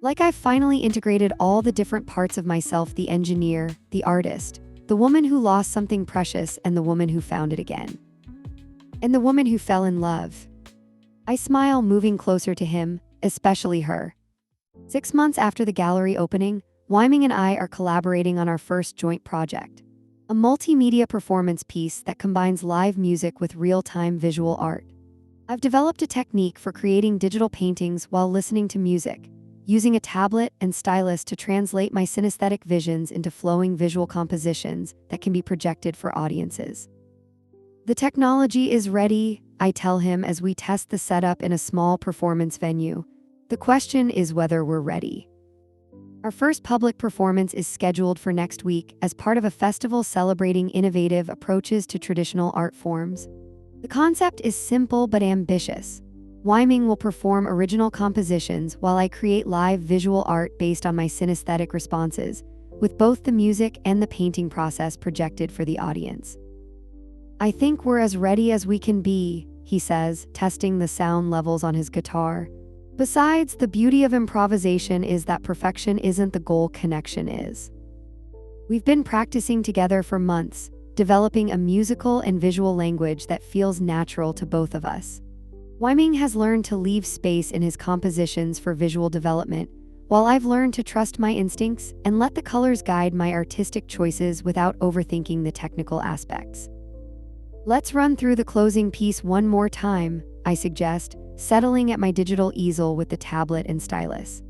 Like I've finally integrated all the different parts of myself: the engineer, the artist, the woman who lost something precious, and the woman who found it again. And the woman who fell in love. I smile, moving closer to him, especially her. 6 months after the gallery opening, Wyming and I are collaborating on our first joint project, a multimedia performance piece that combines live music with real-time visual art. I've developed a technique for creating digital paintings while listening to music, using a tablet and stylus to translate my synesthetic visions into flowing visual compositions that can be projected for audiences. "The technology is ready," I tell him as we test the setup in a small performance venue. "The question is whether we're ready." Our first public performance is scheduled for next week as part of a festival celebrating innovative approaches to traditional art forms. The concept is simple but ambitious. Wyming will perform original compositions while I create live visual art based on my synesthetic responses, with both the music and the painting process projected for the audience. "I think we're as ready as we can be," he says, testing the sound levels on his guitar. "Besides, the beauty of improvisation is that perfection isn't the goal, connection is." We've been practicing together for months, developing a musical and visual language that feels natural to both of us. Wyming has learned to leave space in his compositions for visual development, while I've learned to trust my instincts and let the colors guide my artistic choices without overthinking the technical aspects. "Let's run through the closing piece one more time," I suggest, settling at my digital easel with the tablet and stylus.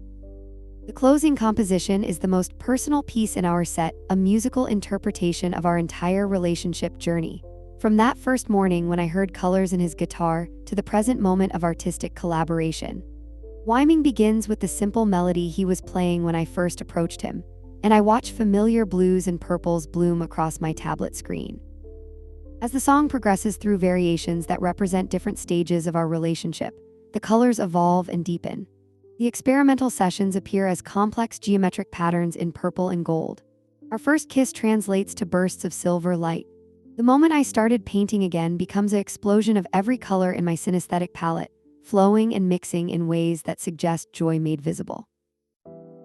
The closing composition is the most personal piece in our set, a musical interpretation of our entire relationship journey. From that first morning when I heard colors in his guitar, to the present moment of artistic collaboration. Wyming begins with the simple melody he was playing when I first approached him, and I watch familiar blues and purples bloom across my tablet screen. As the song progresses through variations that represent different stages of our relationship, the colors evolve and deepen. The experimental sessions appear as complex geometric patterns in purple and gold. Our first kiss translates to bursts of silver light. The moment I started painting again becomes an explosion of every color in my synesthetic palette, flowing and mixing in ways that suggest joy made visible.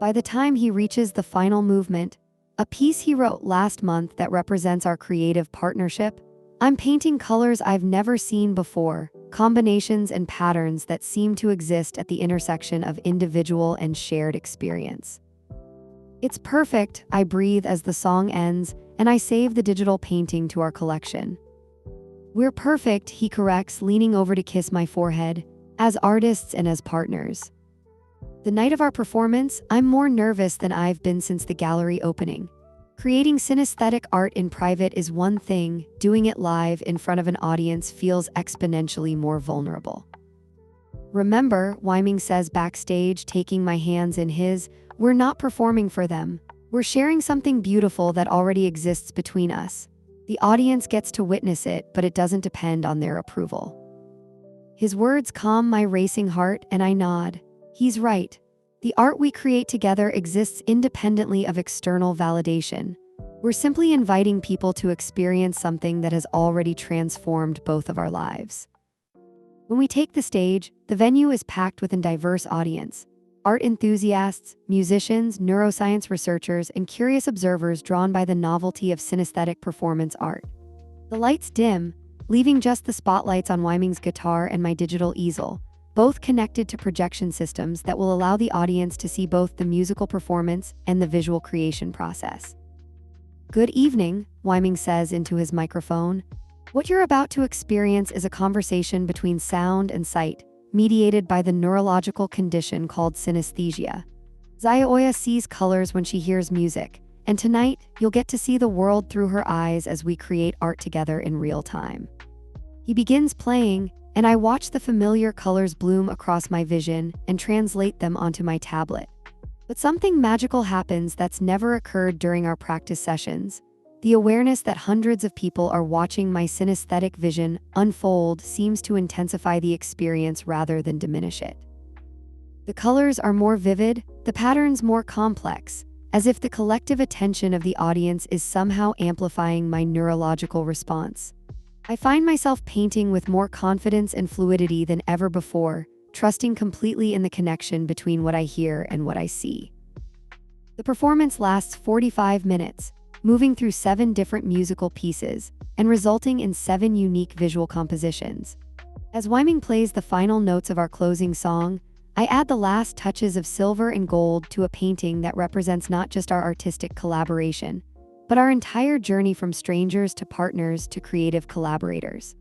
By the time he reaches the final movement, a piece he wrote last month that represents our creative partnership, I'm painting colors I've never seen before, combinations and patterns that seem to exist at the intersection of individual and shared experience. "It's perfect," I breathe as the song ends, and I save the digital painting to our collection. "We're perfect," he corrects, leaning over to kiss my forehead, "as artists and as partners." The night of our performance, I'm more nervous than I've been since the gallery opening. Creating synesthetic art in private is one thing, doing it live in front of an audience feels exponentially more vulnerable. Remember, Wyming says backstage, taking my hands in his, we're not performing for them. We're sharing something beautiful that already exists between us. The audience gets to witness it, but it doesn't depend on their approval. His words calm my racing heart, and I nod. He's right. The art we create together exists independently of external validation. We're simply inviting people to experience something that has already transformed both of our lives. When we take the stage, the venue is packed with a diverse audience. Art enthusiasts, musicians, neuroscience researchers, and curious observers drawn by the novelty of synesthetic performance art. The lights dim, leaving just the spotlights on Wyming's guitar and my digital easel, both connected to projection systems that will allow the audience to see both the musical performance and the visual creation process. Good evening, Wyming says into his microphone. What you're about to experience is a conversation between sound and sight, mediated by the neurological condition called synesthesia. Zayaoya sees colors when she hears music, and tonight, you'll get to see the world through her eyes as we create art together in real time. He begins playing, and I watch the familiar colors bloom across my vision and translate them onto my tablet. But something magical happens that's never occurred during our practice sessions. The awareness that hundreds of people are watching my synesthetic vision unfold seems to intensify the experience rather than diminish it. The colors are more vivid, the patterns more complex, as if the collective attention of the audience is somehow amplifying my neurological response. I find myself painting with more confidence and fluidity than ever before, trusting completely in the connection between what I hear and what I see. The performance lasts 45 minutes, moving through 7 different musical pieces, and resulting in 7 unique visual compositions. As Wyming plays the final notes of our closing song, I add the last touches of silver and gold to a painting that represents not just our artistic collaboration, but our entire journey from strangers to partners to creative collaborators.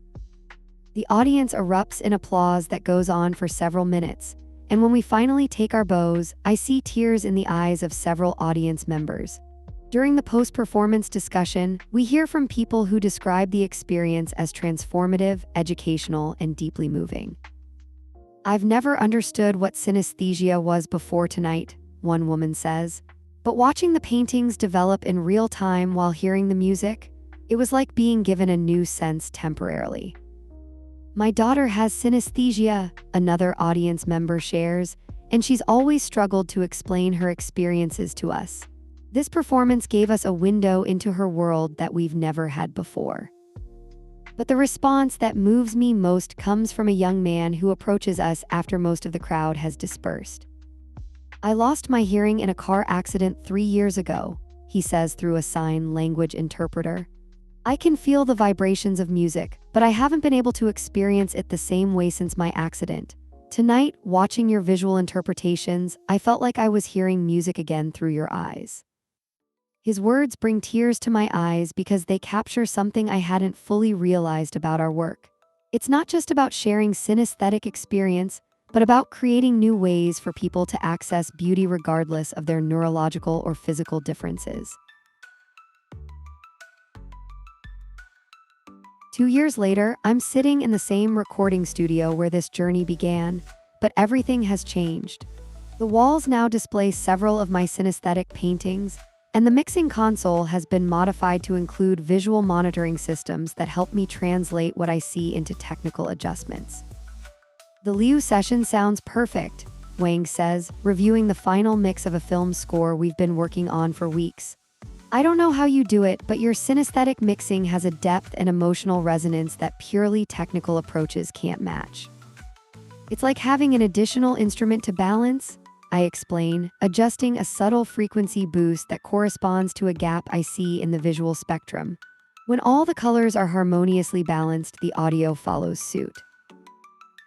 The audience erupts in applause that goes on for several minutes, and when we finally take our bows, I see tears in the eyes of several audience members. During the post-performance discussion, we hear from people who describe the experience as transformative, educational, and deeply moving. I've never understood what synesthesia was before tonight, one woman says. But watching the paintings develop in real time while hearing the music, it was like being given a new sense temporarily. My daughter has synesthesia, another audience member shares, and she's always struggled to explain her experiences to us. This performance gave us a window into her world that we've never had before. But the response that moves me most comes from a young man who approaches us after most of the crowd has dispersed. I lost my hearing in a car accident 3 years ago, he says through a sign language interpreter. I can feel the vibrations of music, but I haven't been able to experience it the same way since my accident. Tonight, watching your visual interpretations, I felt like I was hearing music again through your eyes. His words bring tears to my eyes because they capture something I hadn't fully realized about our work. It's not just about sharing synesthetic experience, but about creating new ways for people to access beauty regardless of their neurological or physical differences. 2 years later, I'm sitting in the same recording studio where this journey began, but everything has changed. The walls now display several of my synesthetic paintings, and the mixing console has been modified to include visual monitoring systems that help me translate what I see into technical adjustments. The Liu session sounds perfect, Wang says, reviewing the final mix of a film score we've been working on for weeks. I don't know how you do it, but your synesthetic mixing has a depth and emotional resonance that purely technical approaches can't match. It's like having an additional instrument to balance, I explain, adjusting a subtle frequency boost that corresponds to a gap I see in the visual spectrum. When all the colors are harmoniously balanced, the audio follows suit.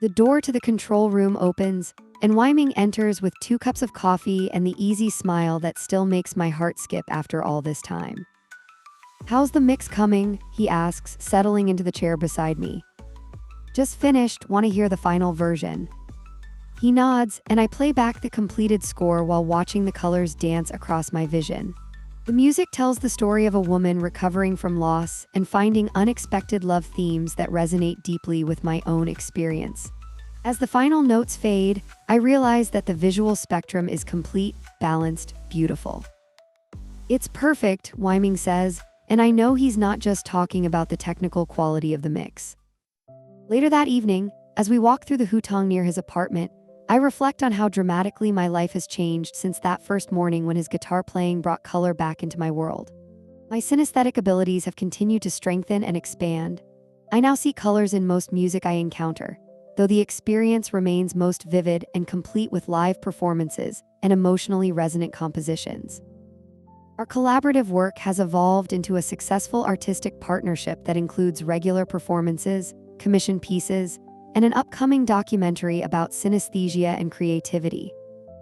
The door to the control room opens, and Wyming enters with 2 cups of coffee and the easy smile that still makes my heart skip after all this time. How's the mix coming? He asks, settling into the chair beside me. Just finished, want to hear the final version. He nods, and I play back the completed score while watching the colors dance across my vision. The music tells the story of a woman recovering from loss and finding unexpected love themes that resonate deeply with my own experience. As the final notes fade, I realize that the visual spectrum is complete, balanced, beautiful. It's perfect, Wyming says, and I know he's not just talking about the technical quality of the mix. Later that evening, as we walk through the hutong near his apartment, I reflect on how dramatically my life has changed since that first morning when his guitar playing brought color back into my world. My synesthetic abilities have continued to strengthen and expand. I now see colors in most music I encounter, though the experience remains most vivid and complete with live performances and emotionally resonant compositions. Our collaborative work has evolved into a successful artistic partnership that includes regular performances, commissioned pieces, and an upcoming documentary about synesthesia and creativity.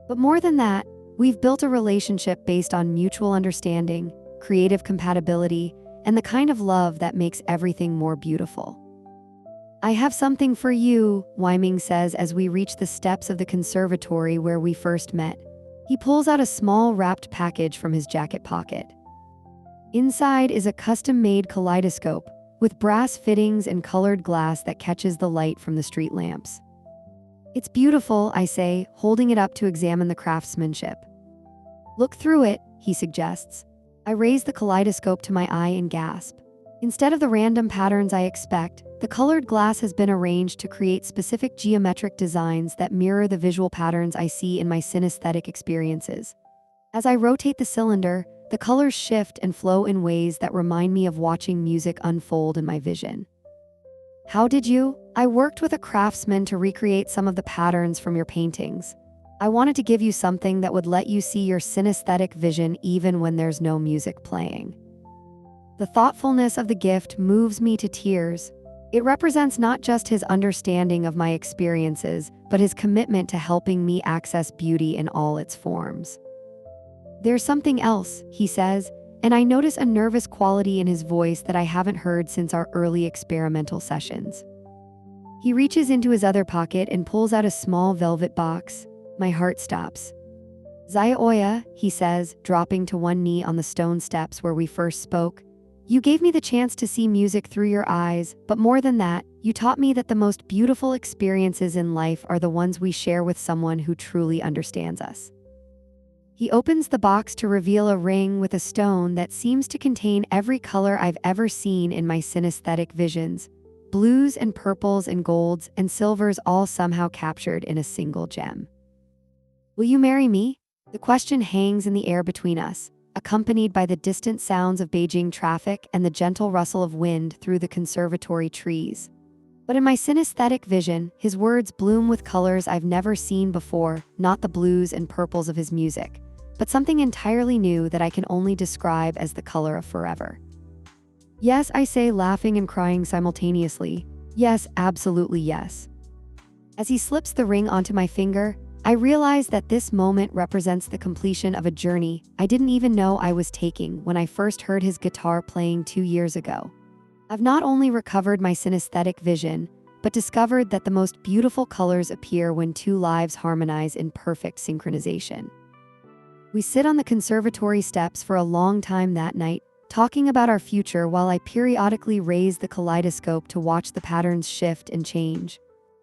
But more than that, we've built a relationship based on mutual understanding, creative compatibility, and the kind of love that makes everything more beautiful. I have something for you, Wyming says as we reach the steps of the conservatory where we first met. He pulls out a small wrapped package from his jacket pocket. Inside is a custom-made kaleidoscope, with brass fittings and colored glass that catches the light from the street lamps. It's beautiful, I say, holding it up to examine the craftsmanship. Look through it, he suggests. I raise the kaleidoscope to my eye and gasp. Instead of the random patterns I expect, the colored glass has been arranged to create specific geometric designs that mirror the visual patterns I see in my synesthetic experiences. As I rotate the cylinder, the colors shift and flow in ways that remind me of watching music unfold in my vision. How did you? I worked with a craftsman to recreate some of the patterns from your paintings. I wanted to give you something that would let you see your synesthetic vision even when there's no music playing. The thoughtfulness of the gift moves me to tears. It represents not just his understanding of my experiences, but his commitment to helping me access beauty in all its forms. There's something else, he says, and I notice a nervous quality in his voice that I haven't heard since our early experimental sessions. He reaches into his other pocket and pulls out a small velvet box. My heart stops. Zaya, he says, dropping to one knee on the stone steps where we first spoke. You gave me the chance to see music through your eyes, but more than that, you taught me that the most beautiful experiences in life are the ones we share with someone who truly understands us. He opens the box to reveal a ring with a stone that seems to contain every color I've ever seen in my synesthetic visions. Blues and purples and golds and silvers all somehow captured in a single gem. Will you marry me? The question hangs in the air between us, accompanied by the distant sounds of Beijing traffic and the gentle rustle of wind through the conservatory trees. But in my synesthetic vision, his words bloom with colors I've never seen before, not the blues and purples of his music, but something entirely new that I can only describe as the color of forever. Yes, I say, laughing and crying simultaneously. Yes, absolutely yes. As he slips the ring onto my finger, I realize that this moment represents the completion of a journey I didn't even know I was taking when I first heard his guitar playing 2 years ago. I've not only recovered my synesthetic vision, but discovered that the most beautiful colors appear when two lives harmonize in perfect synchronization. We sit on the conservatory steps for a long time that night, talking about our future while I periodically raise the kaleidoscope to watch the patterns shift and change.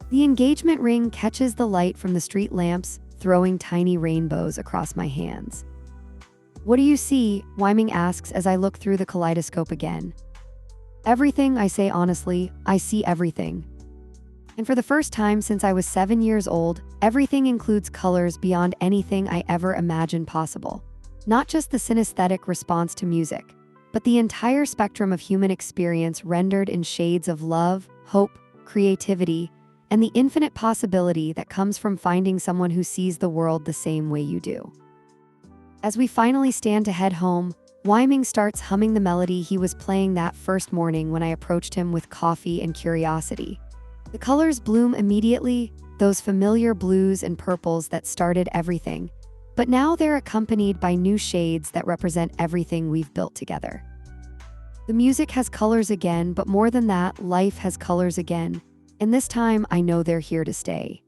The engagement ring catches the light from the street lamps, throwing tiny rainbows across my hands. What do you see? Wyming asks as I look through the kaleidoscope again. Everything, I say honestly, I see everything. And for the first time since I was 7 years old, everything includes colors beyond anything I ever imagined possible. Not just the synesthetic response to music, but the entire spectrum of human experience rendered in shades of love, hope, creativity, and the infinite possibility that comes from finding someone who sees the world the same way you do. As we finally stand to head home, Wyming starts humming the melody he was playing that first morning when I approached him with coffee and curiosity. The colors bloom immediately, those familiar blues and purples that started everything, but now they're accompanied by new shades that represent everything we've built together. The music has colors again, but more than that, life has colors again, and this time I know they're here to stay.